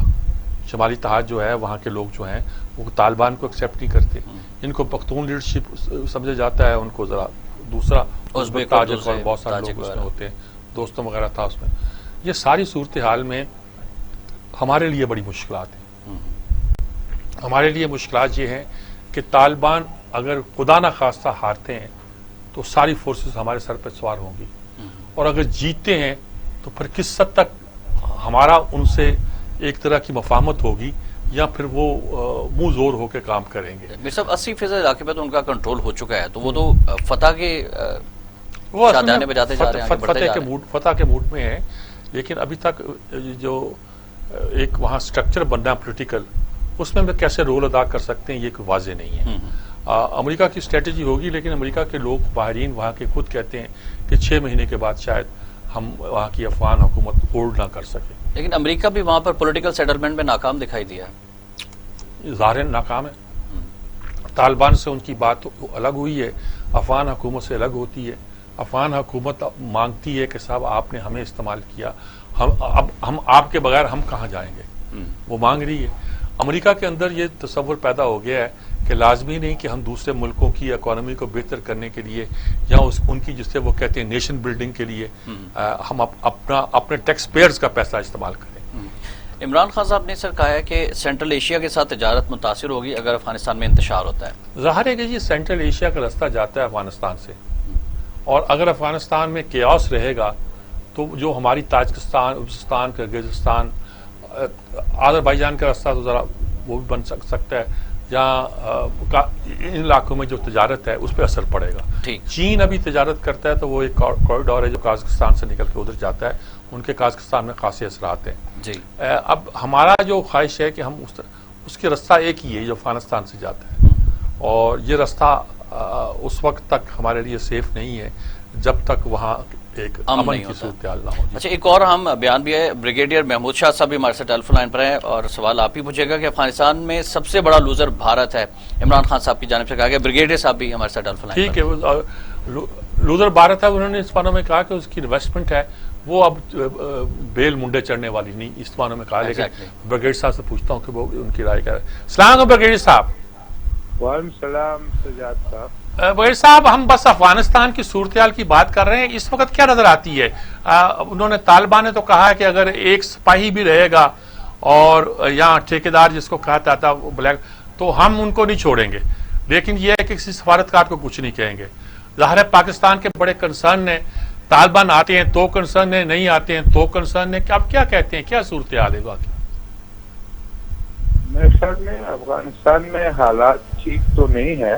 شمالی اتحاد جو ہے وہاں کے لوگ جو ہیں وہ طالبان کو ایکسیپٹ نہیں کرتے. ان کو پختون لیڈرشپ سمجھا جاتا ہے، ان کو ذرا دوسرا تاجک اور بہت سارے لوگ اس میں ہوتے ہیں، دوستوں وغیرہ تھا اس میں. یہ ساری صورتحال میں ہمارے لیے بڑی مشکلات ہیں. ہمارے لیے مشکلات یہ ہیں کہ طالبان اگر خدا نہ خواستہ ہارتے ہیں تو ساری فورسز ہمارے سر پہ سوار ہوں گی، اور اگر جیتتے ہیں تو پھر کس حد تک ہمارا ان سے ایک طرح کی مفاہمت ہوگی یا پھر وہ منہ زور ہو کے کام کریں گے. میر صاحب 80% علاقے پہ تو ان کا کنٹرول ہو چکا ہے، تو وہ تو فتح کے شادیانے پہ جاتے جا رہے ہیں، فتح کے موڈ میں ہیں. لیکن ابھی تک جو ایک وہاں سٹرکچر بننا پولیٹیکل، اس میں کیسے رول ادا کر سکتے ہیں یہ کوئی واضح نہیں ہے. امریکہ کی اسٹریٹجی ہوگی، لیکن امریکہ کے لوگ ماہرین وہاں کے خود کہتے ہیں کہ 6 مہینے کے بعد شاید ہم وہاں کی افغان حکومت ہولڈ نہ کر سکے. لیکن امریکہ بھی وہاں پر پولیٹیکل سیٹلمنٹ میں ناکام دکھائی دیا ہے. ظاہر ناکام ہے. طالبان سے ان کی بات الگ ہوئی ہے، افغان حکومت سے الگ ہوتی ہے. افغان حکومت مانگتی ہے کہ صاحب آپ نے ہمیں استعمال کیا، اب ہم آپ کے بغیر ہم کہاں جائیں گے، وہ مانگ رہی ہے. امریکہ کے اندر یہ تصور پیدا ہو گیا ہے کہ لازمی نہیں کہ ہم دوسرے ملکوں کی اکانومی کو بہتر کرنے کے لیے یا ان کی جس سے وہ کہتے ہیں نیشن بلڈنگ کے لیے ہم اپنے ٹیکس پیئرز کا پیسہ استعمال کریں. عمران خان صاحب نے سر کہا ہے کہ سینٹرل ایشیا کے ساتھ تجارت متاثر ہوگی اگر افغانستان میں انتشار ہوتا ہے. ظاہر ہے کہ یہ سینٹرل ایشیا کا راستہ جاتا ہے افغانستان سے، اور اگر افغانستان میں کیاس رہے گا تو جو ہماری تاجکستان، ازبکستان، کرغزستان، آذربائیجان کا راستہ تو ذرا وہ بھی بن سکتا ہے، جہاں ان علاقوں میں جو تجارت ہے اس پہ اثر پڑے گا. چین ابھی تجارت کرتا ہے تو وہ ایک کوریڈور ہے جو قازقستان سے نکل کے ادھر جاتا ہے، ان کے قازقستان میں خاصے اثرات ہیں. اب ہمارا جو خواہش ہے کہ ہم اس کے راستہ ایک ہی ہے جو افغانستان سے جاتا ہے، اور یہ راستہ اس وقت تک ہمارے لیے سیف نہیں ہے جب تک وہاں ایک امن کی صورتحال نہ ہو. اچھا، ایک اور ہم بیان بھی ہے، بریگیڈیئر محمود شاہ صاحب بھی ہمارے ساتھ ٹیلی فون لائن پر ہیں، اور سوال آپ ہی پوچھے گا کہ افغانستان میں سب سے بڑا لوزر بھارت ہے، عمران خان صاحب کی جانب سے کہا گیا. بریگیڈیئر صاحب بھی ہمارے ساتھ ٹیلی فون لائن پر. ٹھیک ہے، لوزر بھارت ہے. انہوں نے اس معنی میں کہا کہ اس کی انویسٹمنٹ ہے وہ اب بیل منڈے چڑھنے والی نہیں، اس معنی میں کہا. لیکن بریگیڈیئر صاحب سے پوچھتا ہوں کہ وہ ان کی رائے کیا ہے. السلام علیکم بریگیڈیئر صاحب. وعلیکم السلام سجاد صاحب. بریگیڈیئر صاحب، ہم بس افغانستان کی صورتحال کی بات کر رہے ہیں، اس وقت کیا نظر آتی ہے؟ انہوں نے طالبان نے تو کہا ہے کہ اگر ایک سپاہی بھی رہے گا اور یہاں ٹھیکیدار جس کو کہا جاتا ہے بلیک، تو ہم ان کو نہیں چھوڑیں گے. لیکن یہ ہے کہ کسی سفارتکار کو کچھ نہیں کہیں گے. ظاہر ہے پاکستان کے بڑے کنسرن ہیں، طالبان آتے ہیں تو کنسرن ہے، نہیں آتے ہیں تو کنسرن ہے. آپ کیا کہتے ہیں، کیا صورتحال ہے واقعی؟ میرے خیال میں افغانستان میں حالات ٹھیک تو نہیں ہے،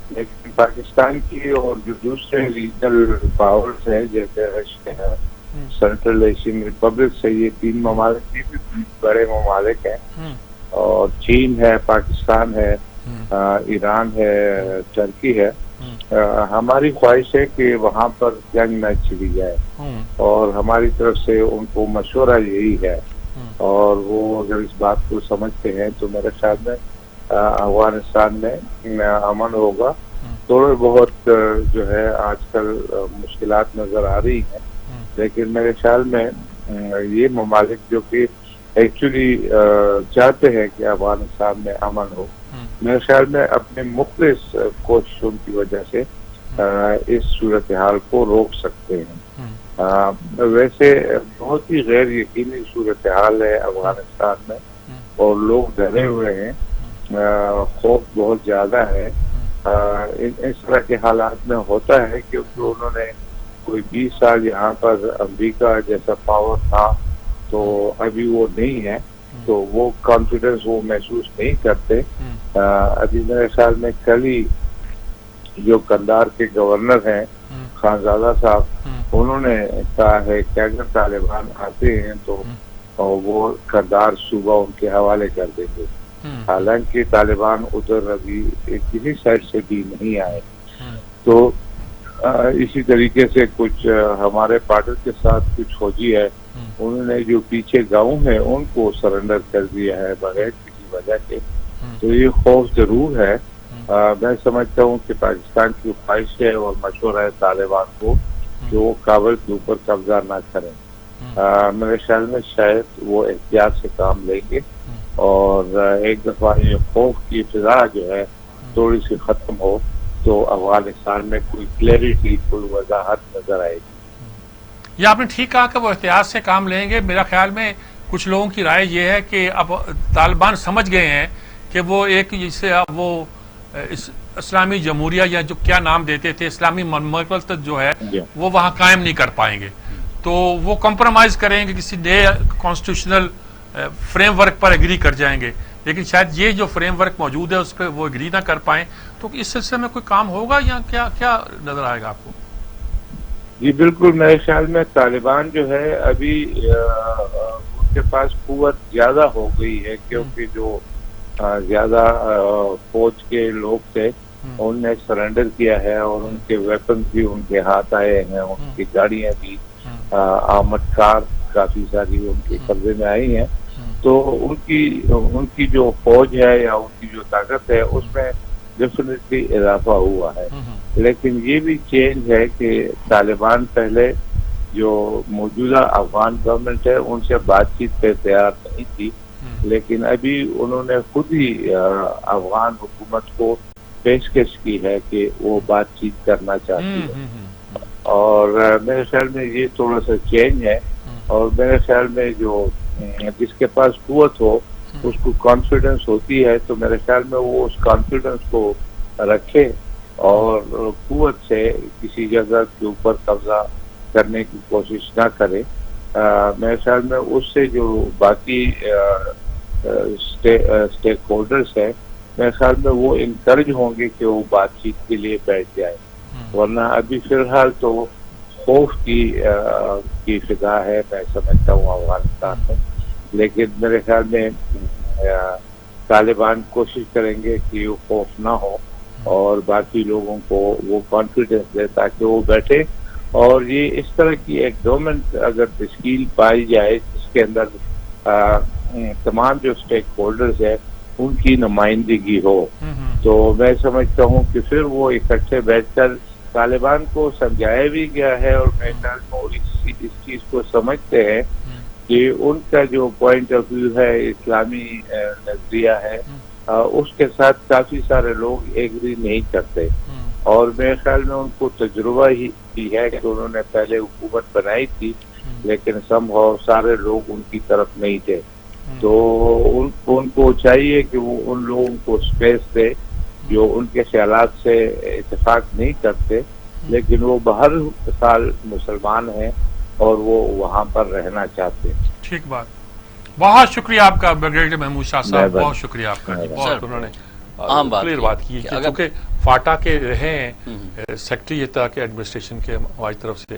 لیکن پاکستان کی اور جو دوسرے ریجنل پاورز ہیں جیسے رشیا ہے، سینٹرل ایشین ریپبلک سے، یہ تین ممالک بھی بڑے ممالک ہیں، اور چین ہے، پاکستان ہے، ایران ہے، ترکی ہے. ہماری خواہش ہے کہ وہاں پر جنگ نہ چھڑی جائے، اور ہماری طرف سے ان کو مشورہ یہی ہے، اور وہ اگر اس بات کو سمجھتے ہیں تو میرے خیال میں افغانستان میں امن ہوگا. تھوڑے بہت جو ہے آج کل مشکلات نظر آ رہی ہیں، لیکن میرے خیال میں یہ ممالک جو کہ ایکچولی چاہتے ہیں کہ افغانستان میں امن ہو، میرے خیال میں اپنے مخلص کوششوں کی وجہ سے اس صورتحال کو روک سکتے ہیں. ویسے بہت ہی غیر یقینی صورتحال ہے افغانستان میں، اور لوگ ڈرے ہوئے ہیں، خوف بہت زیادہ ہے. اس طرح کے حالات میں ہوتا ہے کیونکہ انہوں نے کوئی 20 سال یہاں پر امریکہ جیسا پاور تھا تو ابھی وہ نہیں ہے، تو وہ کانفیڈنس وہ محسوس نہیں کرتے. ابھی میرے خیال میں کل ہی جو قندھار کے گورنر ہیں خانزادہ صاحب، انہوں نے کہا ہے کہ اگر طالبان آتے ہیں تو وہ قندھار صوبہ ان کے حوالے کر دیں گے. حالانکہ طالبان ادھر ابھی کسی سائڈ سے بھی نہیں آئے. تو اسی طریقے سے کچھ ہمارے پارٹنر کے ساتھ کچھ فوجی ہے، انہوں نے جو پیچھے گاؤں ہیں ان کو سرنڈر کر دیا ہے بغیر کسی وجہ کے. تو یہ خوف ضرور ہے. میں سمجھتا ہوں کہ پاکستان کی خواہش ہے اور مشورہ ہے طالبان کو کہ وہ کابل کے اوپر قبضہ نہ کریں. میرے خیال میں شاید وہ احتیاط سے کام لیں گے، اور ایک دفعہ یہ خوف کی فضا جو ہے تھوڑی سی ختم ہو تو افغانستان میں کوئی کلیئرٹی، کوئی وضاحت نظر آئے گی. یہ آپ نے ٹھیک کہا کہ وہ احتیاط سے کام لیں گے. میرا خیال میں کچھ لوگوں کی رائے یہ ہے کہ اب طالبان سمجھ گئے ہیں کہ وہ ایک جسے وہ اسلامی جمہوریہ یا جو کیا نام دیتے تھے اسلامی مملکت جو ہے وہ وہاں قائم نہیں کر پائیں گے، تو وہ کمپرومائز کریں گے، کسی نئے کانسٹیٹیوشنل فریم ورک پر ایگری کر جائیں گے. لیکن شاید یہ جو فریم ورک موجود ہے اس پہ وہ ایگری نہ کر پائیں. تو اس سلسلے میں کوئی کام ہوگا یا کیا نظر آئے گا آپ کو؟ جی بالکل، میرے خیال میں طالبان جو ہے ابھی ان کے پاس قوت زیادہ ہو گئی ہے، کیونکہ جو زیادہ فوج کے لوگ تھے انہوں نے سرنڈر کیا ہے، اور ان کے ویپن بھی ان کے ہاتھ آئے ہیں، ان کی گاڑیاں بھی آمد کار کافی ساری ان کے قبضے میں آئی ہیں. تو ان کی جو فوج ہے یا ان کی جو طاقت ہے اس میں ڈیفینیٹلی اضافہ ہوا ہے. لیکن یہ بھی چینج ہے کہ طالبان پہلے جو موجودہ افغان گورنمنٹ ہے ان سے بات چیت پہ تیار نہیں تھی، لیکن ابھی انہوں نے خود ہی افغان حکومت کو پیشکش کی ہے کہ وہ بات چیت کرنا چاہتی ہے، اور میرے خیال میں یہ تھوڑا سا چینج ہے، اور میرے خیال میں جو جس کے پاس قوت ہو اس کو کانفیڈنس ہوتی ہے، تو میرے خیال میں وہ اس کانفیڈنس کو رکھے اور قوت سے کسی جگہ کے اوپر قبضہ کرنے کی کوشش نہ کرے۔ میرے خیال میں اس سے جو باقی اسٹیک ہولڈرس ہیں، میرے خیال میں وہ انکریج ہوں گے کہ وہ بات چیت کے لیے بیٹھ جائے، ورنہ ابھی فی الحال تو خوف کی فضا ہے، میں سمجھتا ہوں افغانستان میں۔ لیکن میرے خیال میں طالبان کوشش کریں گے کہ وہ خوف نہ ہو اور باقی لوگوں کو وہ کانفیڈنس دے تاکہ وہ بیٹھے، اور یہ اس طرح کی ایک گورنمنٹ اگر تشکیل پائی جائے جس کے اندر تمام جو اسٹیک ہولڈرز ہیں ان کی نمائندگی ہو، تو میں سمجھتا ہوں کہ پھر وہ اکٹھے بیٹھ کر طالبان کو سمجھایا بھی گیا ہے، اور میں اس چیز کو سمجھتے ہیں کہ ان کا جو پوائنٹ آف ویو ہے، اسلامی نظریہ ہے، اس کے ساتھ کافی سارے لوگ ایگری نہیں کرتے، اور میرے خیال میں ان کو تجربہ ہی ہے کہ انہوں نے پہلے حکومت بنائی تھی لیکن سارے لوگ ان کی طرف نہیں تھے، تو ان کو چاہیے کہ وہ ان لوگوں کو اسپیس دے جو ان کے خیالات سے اتفاق نہیں کرتے، لیکن وہ بہر سال مسلمان ہیں اور وہ وہاں پر رہنا چاہتے ہیں۔ ٹھیک بات، بہت شکریہ آپ کا بریگیڈیئر محمود شاہ صاحب، بہت شکریہ آپ کا، بہت انہوں نے کلیئر بات کی کہ چونکہ فاٹا کے رہے ہیں سیکٹری طرح کے ایڈمنسٹریشن کے ہماری طرف سے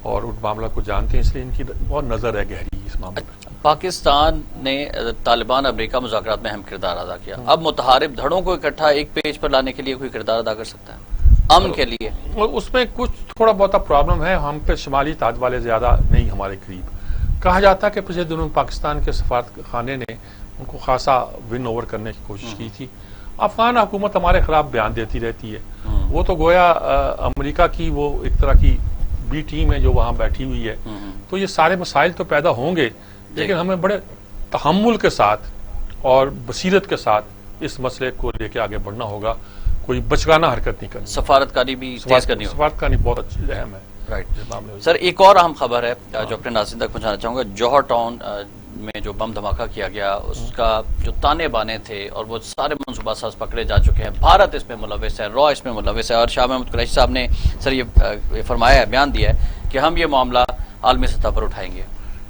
اور ان معاملہ کو جانتے ہیں، اس لیے ان کی بہت نظر ہے گہری اس معاملے میں۔ پاکستان نے طالبان امریکہ مذاکرات میں اہم کردار ادا کیا، اب متحارب دھڑوں کو اکٹھا ایک پیج پر لانے کے لیے کوئی کردار ادا کر سکتا ہے امن کے لیے؟ اس میں کچھ تھوڑا بہت پرابلم ہے، ہم پہ شمالی تاج والے زیادہ نہیں ہمارے قریب۔ کہا جاتا ہے کہ پچھلے دنوں پاکستان کے سفارت خانے نے ان کو خاصا ون اوور کرنے کی کوشش کی تھی۔ افغان حکومت ہمارے خلاف بیان دیتی رہتی ہے، وہ تو گویا امریکہ کی وہ ایک طرح کی بی ٹیم ہے جو وہاں بیٹھی ہوئی ہے، تو یہ سارے مسائل تو پیدا ہوں گے، لیکن ہمیں بڑے تحمل کے ساتھ اور بصیرت کے ساتھ اس مسئلے کو لے کے آگے بڑھنا ہوگا، کوئی بچگانہ حرکت نہیں کرنی۔ سفارتکاری بھی تیز کرنی ہوگی۔ سفارتکاری بہت اچھی اہم ہے۔ سر ایک اور اہم خبر ہے جو اپنے ناظرین تک پہنچانا چاہوں گا، جوہر ٹاؤن میں جو بم دھماکہ کیا گیا اس کا جو تانے بانے تھے اور وہ سارے منصوبہ ساز پکڑے جا چکے ہیں، بھارت اس میں ملوث ہے، را اس میں ملوث ہے، اور شاہ محمود قریشی صاحب نے سر یہ فرمایا ہے، بیان دیا ہے کہ ہم یہ معاملہ عالمی سطح پر اٹھائیں گے۔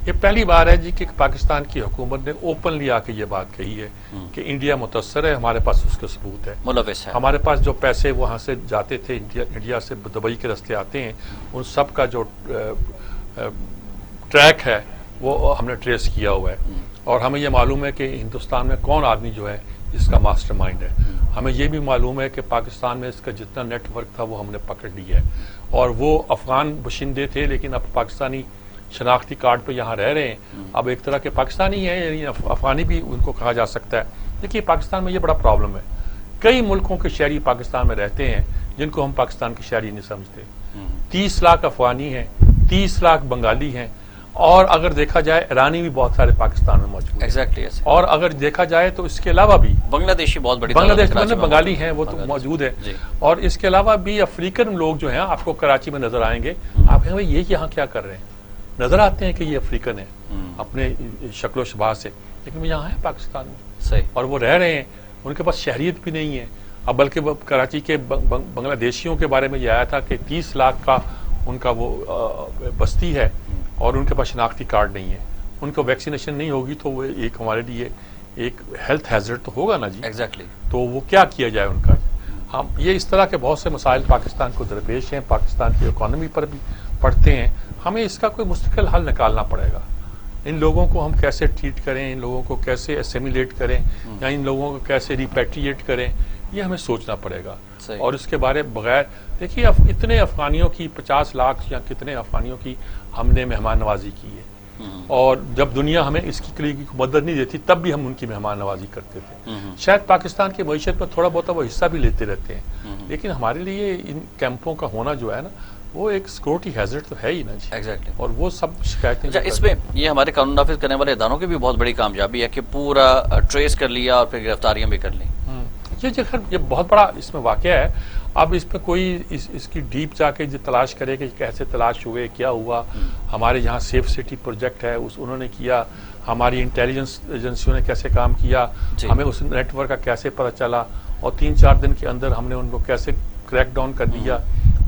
یہ پہلی بار ہے جی کہ پاکستان کی حکومت نے اوپنلی آ کے یہ بات کہی ہے کہ انڈیا متاثر ہے، ہمارے پاس اس کا ثبوت ہے، ملوث ہے۔ ہمارے پاس جو پیسے وہاں سے جاتے تھے انڈیا سے دبئی کے راستے آتے ہیں، ان سب کا جو ٹریک ہے وہ ہم نے ٹریس کیا ہوا ہے، اور ہمیں یہ معلوم ہے کہ ہندوستان میں کون آدمی جو ہے اس کا ماسٹر مائنڈ ہے۔ ہمیں یہ بھی معلوم ہے کہ پاکستان میں اس کا جتنا نیٹ ورک تھا وہ ہم نے پکڑ لیا ہے، اور وہ افغان باشندے تھے لیکن اب پاکستانی شناختی کارڈ پہ یہاں رہ رہے ہیں، اب ایک طرح کے پاکستانی ہیں، یعنی افغانی بھی ان کو کہا جا سکتا ہے۔ دیکھیے پاکستان میں یہ بڑا پرابلم ہے، کئی ملکوں کے شہری پاکستان میں رہتے ہیں جن کو ہم پاکستان کے شہری نہیں سمجھتے۔ 30 لاکھ افغانی ہیں، 30 لاکھ بنگالی ہیں، اور اگر دیکھا جائے ایرانی بھی بہت سارے پاکستان میں موجود ہیں، اور اگر دیکھا جائے تو اس کے علاوہ بھی بنگلہ دیشی بہت بڑی بنگلہ دیش میں بنگالی ہیں وہ تو موجود ہے، اور اس کے علاوہ بھی افریقن لوگ جو ہیں آپ کو کراچی میں نظر آئیں گے، آپ کہیں گے یہ یہاں کیا کر رہے ہیں، نظر آتے ہیں کہ یہ افریقن ہیں اپنے شکل و شباہ سے، لیکن وہ یہاں ہیں پاکستان میں صحیح، اور وہ رہ رہے ہیں، ان کے پاس شہریت بھی نہیں ہے۔ اب بلکہ وہ کراچی کے بنگلہ دیشیوں کے بارے میں یہ آیا تھا کہ 30 لاکھ کا ان کا وہ بستی ہے اور ان کے پاس شناختی کارڈ نہیں ہے، ان کو ویکسینیشن نہیں ہوگی تو وہ ایک ہمارے لیے ایک ہیلتھ ہیزرڈ تو ہوگا نا جی۔ ایگزیکٹلی، تو وہ کیا کیا جائے ان کا؟ ہم یہ اس طرح کے بہت سے مسائل پاکستان کو درپیش ہیں، پاکستان کی اکانومی پر بھی پڑتے ہیں، ہمیں اس کا کوئی مستقل حل نکالنا پڑے گا۔ ان لوگوں کو ہم کیسے ٹریٹ کریں، ان لوگوں کو کیسے اسیمیلیٹ کریں، یا ان لوگوں کو کیسے ریپیٹریٹ کریں، یہ ہمیں سوچنا پڑے گا۔ اور اس کے بارے بغیر دیکھیے اتنے افغانیوں کی 50 لاکھ یا کتنے افغانیوں کی ہم نے مہمان نوازی کی ہے، اور جب دنیا ہمیں اس کی لیے مدد نہیں دیتی تب بھی ہم ان کی مہمان نوازی کرتے تھے۔ شاید پاکستان کی معیشت میں تھوڑا بہت وہ حصہ بھی لیتے رہتے ہیں، لیکن ہمارے لیے ان کیمپوں کا ہونا جو ہے نا وہ ایک سیکورٹی ہیزرڈ تو ہے ہی نا جی. ایگزیکٹلی. اور وہ سب شکایتیں اچھا، اس میں یہ ہمارے قانون نافذ کرنے والے اداروں کی بھی بہت بڑی کامیابی ہے کہ پورا ٹریس کر لیا اور پھر گرفتاریاں بھی کر لیں. یہ بہت بڑا اس میں واقعہ ہے. اب اس پہ کوئی اس کی ڈیپ جا کے تلاش کرے کہ کیسے تلاش ہوئے، کیا ہوا. ہمارے یہاں سیف سٹی پروجیکٹ ہے، انہوں نے کیا. ہماری انٹیلیجنس ایجنسیوں نے کیسے کام کیا، ہمیں اس نیٹ ورک کا کیسے پتہ چلا، اور 3-4 دن کے اندر ہم نے ان کو کیسے کریک ڈاؤن کر دیا.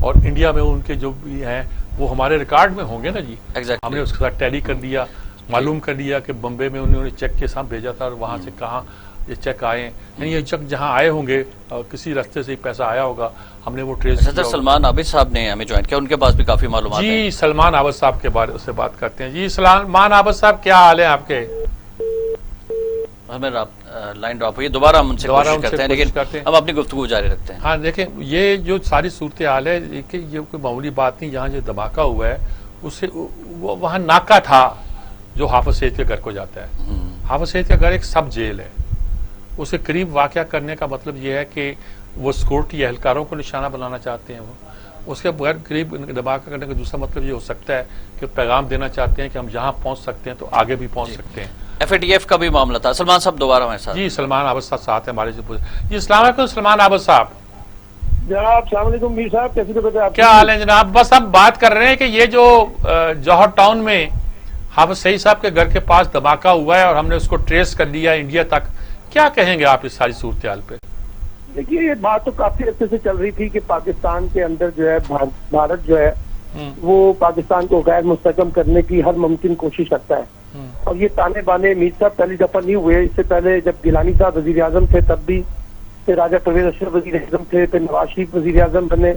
اور انڈیا میں ان کے جو بھی ہیں وہ ہمارے ریکارڈ میں ہوں گے نا جی. ہم نے اس کے ساتھ ٹیلی کر دیا، معلوم کر دیا کہ بمبے میں انہوں نے چیک کے ساتھ بھیجا تھا اور وہاں سے کہاں یہ چیک آئے ہیں. یعنی یہ چیک جہاں آئے ہوں گے کسی راستے سے پیسہ آیا ہوگا، ہم نے وہ ٹریس کیا. سر سلمان عابد صاحب نے ہمیں جوائن کیا، ان کے پاس بھی کافی معلومات ہیں. جی سلمان عابد صاحب کے بارے سے بات کرتے ہیں. جی سلمان عابد صاحب کیا حال ہے آپ کے؟ ہمیں لائن ڈراپ ہوئی، دوبارہ ہم ان سے کوشش کرتے ہیں، لیکن ہم اپنی گفتگو جاری رکھتے ہیں. ہاں دیکھیں، یہ جو ساری صورتحال ہے کہ یہ کوئی معمولی بات نہیں. جہاں جو دھماکہ ہوا ہے اسے وہاں ناکہ تھا جو حافظ سعید کے گھر کو جاتا ہے. حافظ سعید کا گھر ایک سب جیل ہے. اسے قریب واقع کرنے کا مطلب یہ ہے کہ وہ سیکورٹی اہلکاروں کو نشانہ بنانا چاہتے ہیں. وہ اس کے بغیر قریب دھماکہ کرنے کا دوسرا مطلب یہ ہو سکتا ہے کہ پیغام دینا چاہتے ہیں کہ ہم جہاں پہنچ سکتے ہیں تو آگے بھی پہنچ سکتے ہیں. FATF کا بھی معاملہ تھا. سلمان صاحب دوبارہ ہمارے ساتھ. جی سلمان عابد صاحب ساتھ ہیں ہمارے. جی السلام علیکم سلمان عابد صاحب. جناب السلام علیکم میر صاحب، کیسے آپ؟ کیا حال ہے جناب؟ بس ہم بات کر رہے ہیں کہ یہ جو جوہر ٹاؤن میں حافظ سعید صاحب کے گھر کے پاس دھماکہ ہوا ہے اور ہم نے اس کو ٹریس کر لیا انڈیا تک، کیا کہیں گے آپ اس ساری صورتحال پہ؟ دیکھیے یہ بات تو کافی عرصے سے چل رہی تھی کہ پاکستان کے اندر جو ہے بھارت جو ہے وہ پاکستان کو غیر مستحکم کرنے کی ہر ممکن کوشش کرتا ہے. اور یہ تانے بانے میر صاحب پہلی دفعہ نہیں ہوئے. اس سے پہلے جب گیلانی صاحب وزیر اعظم تھے تب بھی، پھر راجہ پرویز اشرف وزیر اعظم تھے، پھر نواز شریف وزیر اعظم بنے.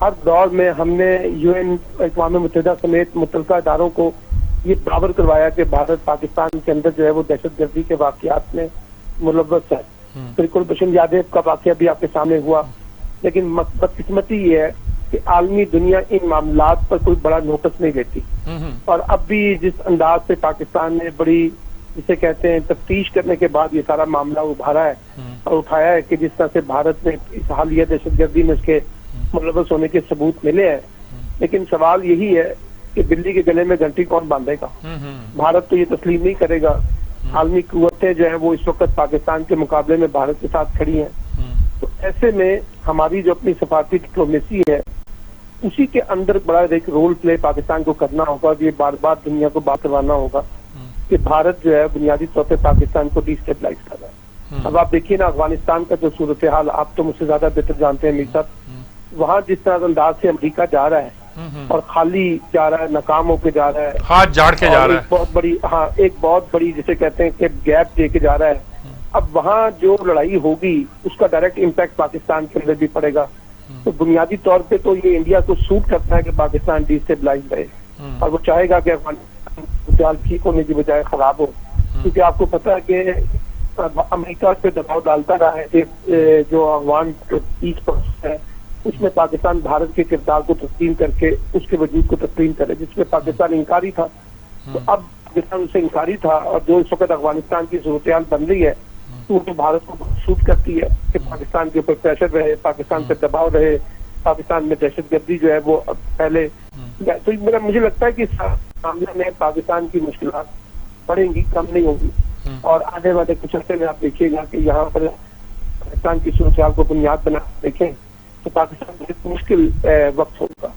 ہر دور میں ہم نے UN اقوام متحدہ سمیت متعلقہ اداروں کو یہ برابر کروایا کہ بھارت پاکستان کے اندر جو ہے وہ دہشت گردی کے واقعات میں ملوث ہے. بالکل بشن یادیو کا واقعہ بھی آپ کے سامنے ہوا. لیکن بدقسمتی یہ ہے کہ عالمی دنیا ان معاملات پر کوئی بڑا نوٹس نہیں لیتی. اور اب بھی جس انداز سے پاکستان نے بڑی جسے کہتے ہیں تفتیش کرنے کے بعد یہ سارا معاملہ ابھارا ہے اور اٹھایا ہے کہ جس طرح سے بھارت نے اس حالیہ دہشت گردی میں اس کے ملوث ہونے کے ثبوت ملے ہیں. لیکن سوال یہی ہے کہ بلی کے گلے میں گھنٹی کون باندھے گا؟ بھارت تو یہ تسلیم نہیں کرے گا. عالمی قوتیں جو ہیں وہ اس وقت پاکستان کے مقابلے میں بھارت کے ساتھ کھڑی ہیں. تو ایسے میں ہماری جو اپنی سفارتی ڈپلومیسی ہے اسی کے اندر بڑا ایک رول پلے پاکستان کو کرنا ہوگا. یہ بار بار دنیا کو بات کروانا ہوگا کہ بھارت جو ہے بنیادی طور پہ پاکستان کو ڈی اسٹیبلائز کر رہا ہے. اب آپ دیکھیے نا افغانستان کا جو صورتحال آپ تو مجھ سے زیادہ بہتر جانتے ہیں میر صاحب. وہاں جس طرح انداز سے امریکہ جا رہا ہے اور خالی جا رہا ہے، ناکام ہو کے جا رہا ہے، ہاتھ جاڑ کے جا رہا ہے، ایک بہت بڑی جسے کہتے ہیں کہ گیپ دے کے جا رہا ہے. اب وہاں جو لڑائی ہوگی اس کا ڈائریکٹ امپیکٹ پاکستان کے اندر بھی پڑے گا. تو بنیادی طور پہ تو یہ انڈیا کو سوٹ کرتا ہے کہ پاکستان ڈی اسٹیبلائز رہے اور وہ چاہے گا کہ افغانستان ٹھیک ہونے کی بجائے خراب ہو. کیونکہ آپ کو پتا ہے کہ امریکہ پہ دباؤ ڈالتا رہا ہے کہ جو افغان پیس پروسیس ہے اس میں پاکستان بھارت کے کردار کو تسلیم کر کے اس کے وجود کو تسلیم کرے، جس میں پاکستان انکاری تھا. تو اب پاکستان اس سے انکاری تھا اور جو اس وقت افغانستان کی صورتحال بن رہی ہے تو بھارت کو سوٹ کرتی ہے کہ پاکستان کے اوپر پریشر رہے، پاکستان پہ دباؤ رہے، پاکستان میں دہشت گردی جو ہے وہ پہلے. تو مجھے لگتا ہے کہ اس معاملے میں پاکستان کی مشکلات بڑھیں گی، کم نہیں ہوگی. اور آنے والے کچھ عرصے میں آپ دیکھیے گا کہ یہاں پر پاکستان کی صورتحال کو بنیاد بنا دیکھیں تو پاکستان بہت مشکل وقت ہوگا.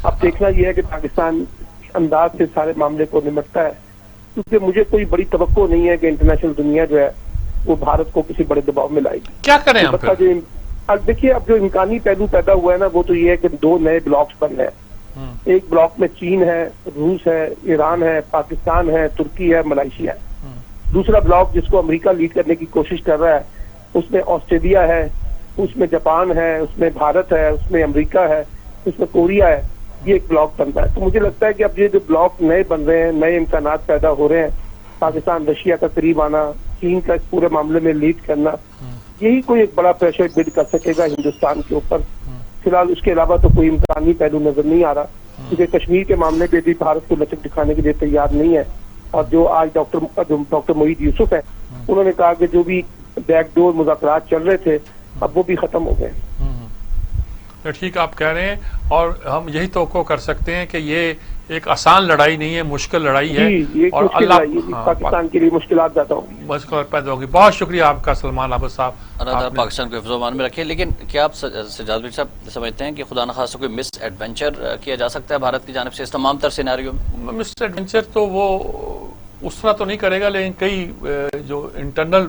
اب دیکھنا یہ ہے کہ پاکستان انداز سے سارے معاملے کو نمٹتا ہے، کیونکہ مجھے کوئی بڑی توقع نہیں ہے کہ انٹرنیشنل دنیا جو ہے وہ بھارت کو کسی بڑے دباؤ میں لائے گی. کیا کریں ہم پھر؟ اب دیکھیے اب جو امکانی پہلو پیدا ہوا ہے نا وہ تو یہ ہے کہ 2 نئے بلاکس بن رہے ہیں. ایک بلاک میں چین ہے، روس ہے، ایران ہے، پاکستان ہے، ترکی ہے، ملائیشیا ہے. دوسرا بلاک جس کو امریکہ لیڈ کرنے کی کوشش کر رہا ہے اس میں آسٹریلیا ہے، اس میں جاپان ہے، اس میں بھارت ہے، اس میں امریکہ ہے، اس میں کوریا ہے. یہ ایک بلاک بن رہا ہے. تو مجھے لگتا ہے کہ اب یہ جو بلاک نئے بن رہے ہیں، نئے امکانات پیدا ہو رہے ہیں، پاکستان رشیا کا قریب آنا، چین کا اس پورے معاملے میں لیڈ کرنا، یہی کوئی ایک بڑا پریشر بلڈ کر سکے گا ہندوستان کے اوپر. فی الحال اس کے علاوہ تو کوئی امکانی پہلو نظر نہیں آ رہا، کیونکہ کشمیر کے معاملے پہ بھی بھارت کو لچک دکھانے کے لیے تیار نہیں ہے. اور جو آج ڈاکٹر معید یوسف ہے انہوں نے کہا کہ جو بھی بیک ڈور مذاکرات چل رہے تھے اب وہ بھی ختم ہو گئے. ٹھیک آپ کہہ رہے ہیں، اور ہم یہی توقع کر سکتے ہیں کہ یہ ایک آسان لڑائی نہیں ہے، مشکل لڑائی ہے، اور اللہ پاکستان کے لیے مشکلات زیادہ ہوں گی، مشکل پیدا ہوگی. بہت شکریہ آپ کا سلمان عابد صاحب. اللہ تعالیٰ پاکستان کو حفظ و امان میں رکھے. لیکن کیا آپ سجاد میر صاحب سمجھتے ہیں کہ خدا نخواستہ کوئی مس ایڈونچر کیا جا سکتا ہے بھارت کی جانب سے اس تمام تر سیناریو میں؟ مس ایڈونچر تو وہ اس طرح تو نہیں کرے گا، لیکن کئی جو انٹرنل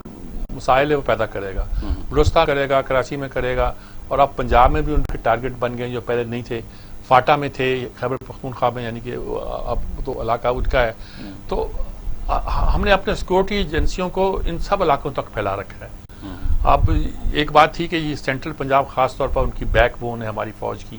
مسائل ہے وہ پیدا کرے گا. بلوچستان کرے گا، کراچی میں کرے گا، اور اب پنجاب میں بھی ان کے ٹارگٹ بن گئے جو پہلے نہیں تھے. فاٹا میں تھے، خیبر پختونخوا میں، یعنی کہ اب تو علاقہ ان کا ہے. تو ہم نے اپنے سیکورٹی ایجنسیوں کو ان سب علاقوں تک پھیلا رکھا ہے. اب ایک بات تھی کہ یہ سینٹرل پنجاب خاص طور پر ان کی بیک بون ہے ہماری فوج کی.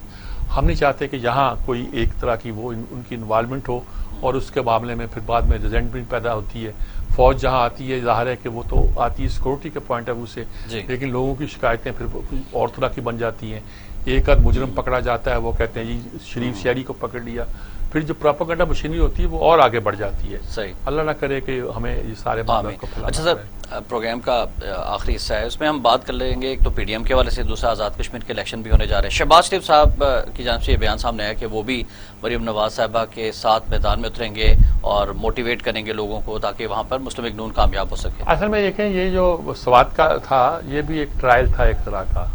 ہم نہیں چاہتے کہ یہاں کوئی ایک طرح کی وہ ان کی انوالومنٹ ہو اور اس کے معاملے میں پھر بعد میں ریزنٹمنٹ پیدا ہوتی ہے. فوج جہاں آتی ہے ظاہر ہے کہ وہ تو آتی ہے سیکورٹی کے پوائنٹ آف ویو سے، لیکن لوگوں کی شکایتیں پھر اور طرح کی بن جاتی ہیں. ایک آدھ مجرم پکڑا جاتا ہے، وہ کہتے ہیں جی شریف شہری کو پکڑ لیا، پھر جو پروپیگنڈا مشینری ہوتی ہے وہ اور آگے بڑھ جاتی ہے. صحیح. اللہ نہ کرے کہ ہمیں یہ سارے معاملات کو پھیلانا. اچھا سر، پروگرام کا آخری حصہ ہے، اس میں ہم بات کر لیں گے ایک تو پی ڈی ایم کے حوالے سے، دوسرا آزاد کشمیر کے الیکشن بھی ہونے جا رہے ہیں. شہباز شریف صاحب کی جانب سے یہ بیان سامنے آیا کہ وہ بھی مریم نواز صاحبہ کے ساتھ میدان میں اتریں گے اور موٹیویٹ کریں گے لوگوں کو تاکہ وہاں پر مسلم لیگ نون کامیاب ہو سکے. اصل میں دیکھیں یہ جو سوات کا تھا یہ بھی ایک ٹرائل تھا ایک طرح کا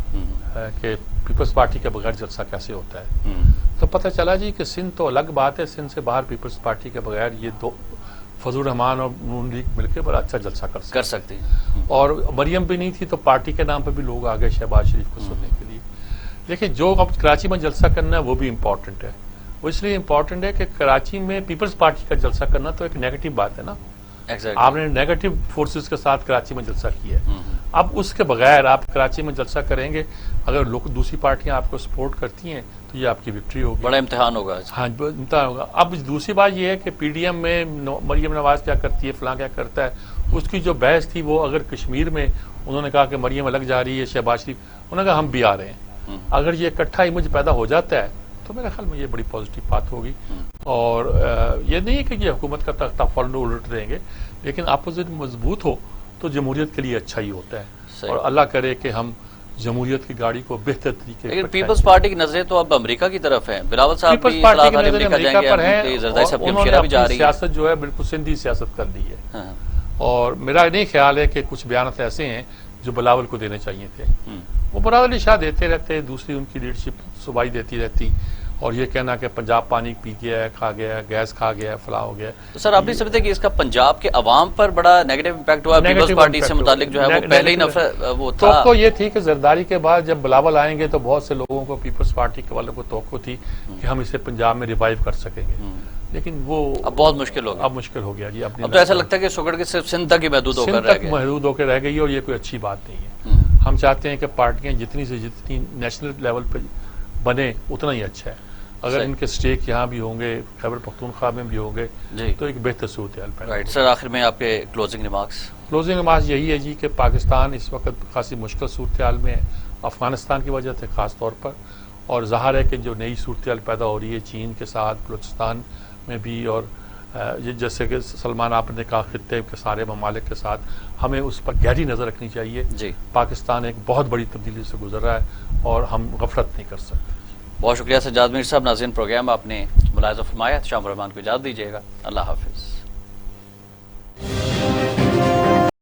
کہ پیپلز پارٹی کے بغیر جلسہ کیسے ہوتا ہے. تو پتہ چلا جی کہ سندھ تو الگ بات ہے، سندھ سے باہر پیپلز پارٹی کے بغیر یہ دو فضل الرحمان اور نون لیگ مل کے بڑا اچھا جلسہ کر سکتے ہیں. اور مریم بھی نہیں تھی تو پارٹی کے نام پہ بھی لوگ آگے شہباز شریف کو سننے کے لیے. لیکن جو اب کراچی میں جلسہ کرنا ہے وہ بھی امپورٹنٹ ہے. وہ اس لیے امپورٹنٹ ہے کہ کراچی میں پیپلز پارٹی کا جلسہ کرنا تو ایک نیگیٹو بات ہے نا. آپ نے نیگیٹو فورسز کے ساتھ کراچی میں جلسہ کیا ہے. اب اس کے بغیر آپ کراچی میں جلسہ کریں گے، اگر لوگ دوسری پارٹیاں آپ کو سپورٹ کرتی ہیں تو یہ آپ کی وکٹری ہوگی. بڑا امتحان ہوگا. ہاں امتحان ہوگا. اب دوسری بات یہ ہے کہ پی ڈی ایم میں مریم نواز کیا کرتی ہے، فلاں کیا کرتا ہے. اس کی جو بحث تھی وہ اگر کشمیر میں انہوں نے کہا کہ مریم الگ جا رہی ہے، شہباز شریف انہوں نے کہا ہم بھی آ رہے ہیں. اگر یہ اکٹھا امیج پیدا ہو جاتا ہے تو میرے خیال میں یہ بڑی پازیٹیو بات ہوگی. اور یہ نہیں ہے کہ یہ حکومت کا تختہ فوراً الٹ دیں گے، لیکن اپوزٹ مضبوط ہو تو جمہوریت کے لیے اچھا ہی ہوتا ہے. اور اللہ کرے کہ ہم جمہوریت کی گاڑی کو بہتر طریقے سے. لیکن پیپلز پارٹی کی نظریں تو اب امریکہ کی طرف ہیں. بلاول صاحب پیپلز بھی پارٹی کی نظریں امریکہ پر ہیں، انہوں نے اپنی جاری سیاست جو ہے بالکل سندھی سیاست کر دی ہے. اور میرا نہیں خیال ہے کہ کچھ بیانات ایسے ہیں جو بلاول کو دینے چاہیے تھے. وہ بلاول شاہ دیتے رہتے، دوسری ان کی لیڈرشپ صوبائی دیتی رہتی، اور یہ کہنا کہ پنجاب پانی پی گیا ہے، کھا گیا ہے، گیس کھا گیا ہے، فلاں ہو گیا. تو سر آپ نہیں سمجھتے کہ اس کا پنجاب کے عوام پر بڑا نیگیٹو امپیکٹ ہوا؟ پیپلز پارٹی سے متعلق جو ہے وہ پہلے ہی نفرت وہ تھا. توقع یہ تھی کہ زرداری کے بعد جب بلاول آئیں گے تو بہت سے لوگوں کو پیپلز پارٹی کے والوں کو توقع تھی کہ ہم اسے پنجاب میں ریوائیو کر سکیں گے. لیکن وہ اب بہت مشکل ہو گیا. اب مشکل ہو گیا جی. اب تو ایسا لگتا ہے کہ سگڑ کے صرف سندھ تک ہی محدود ہو کر رہ گئے، محدود ہو کے رہ گئی، اور یہ کوئی اچھی بات نہیں ہے. ہم چاہتے ہیں کہ پارٹیاں جتنی سے جتنی نیشنل لیول پہ بنے اتنا ہی اچھا ہے. اگر ان کے سٹیک یہاں بھی ہوں گے، خیبر پختونخوا میں بھی ہوں گے تو ایک بہتر صورتحال پیدا ہوگی. سر آخر میں آپ کے کلوزنگ ریمارکس؟ کلوزنگ ریمارکس یہی ہے جی کہ پاکستان اس وقت خاصی مشکل صورتحال میں ہے، افغانستان کی وجہ سے خاص طور پر. اور ظاہر ہے کہ جو نئی صورتحال پیدا ہو رہی ہے چین کے ساتھ، بلوچستان میں بھی، اور جیسے کہ سلمان آپ نے کہا خطے کے سارے ممالک کے ساتھ، ہمیں اس پر گہری نظر رکھنی چاہیے. پاکستان ایک بہت بڑی تبدیلی سے گزر رہا ہے اور ہم غفلت نہیں کر سکتے. بہت شکریہ سجاد میر صاحب. ناظرین پروگرام آپ نے ملاحظہ فرمایا. شام الرحمان کو اجازت دیجیے گا. اللہ حافظ.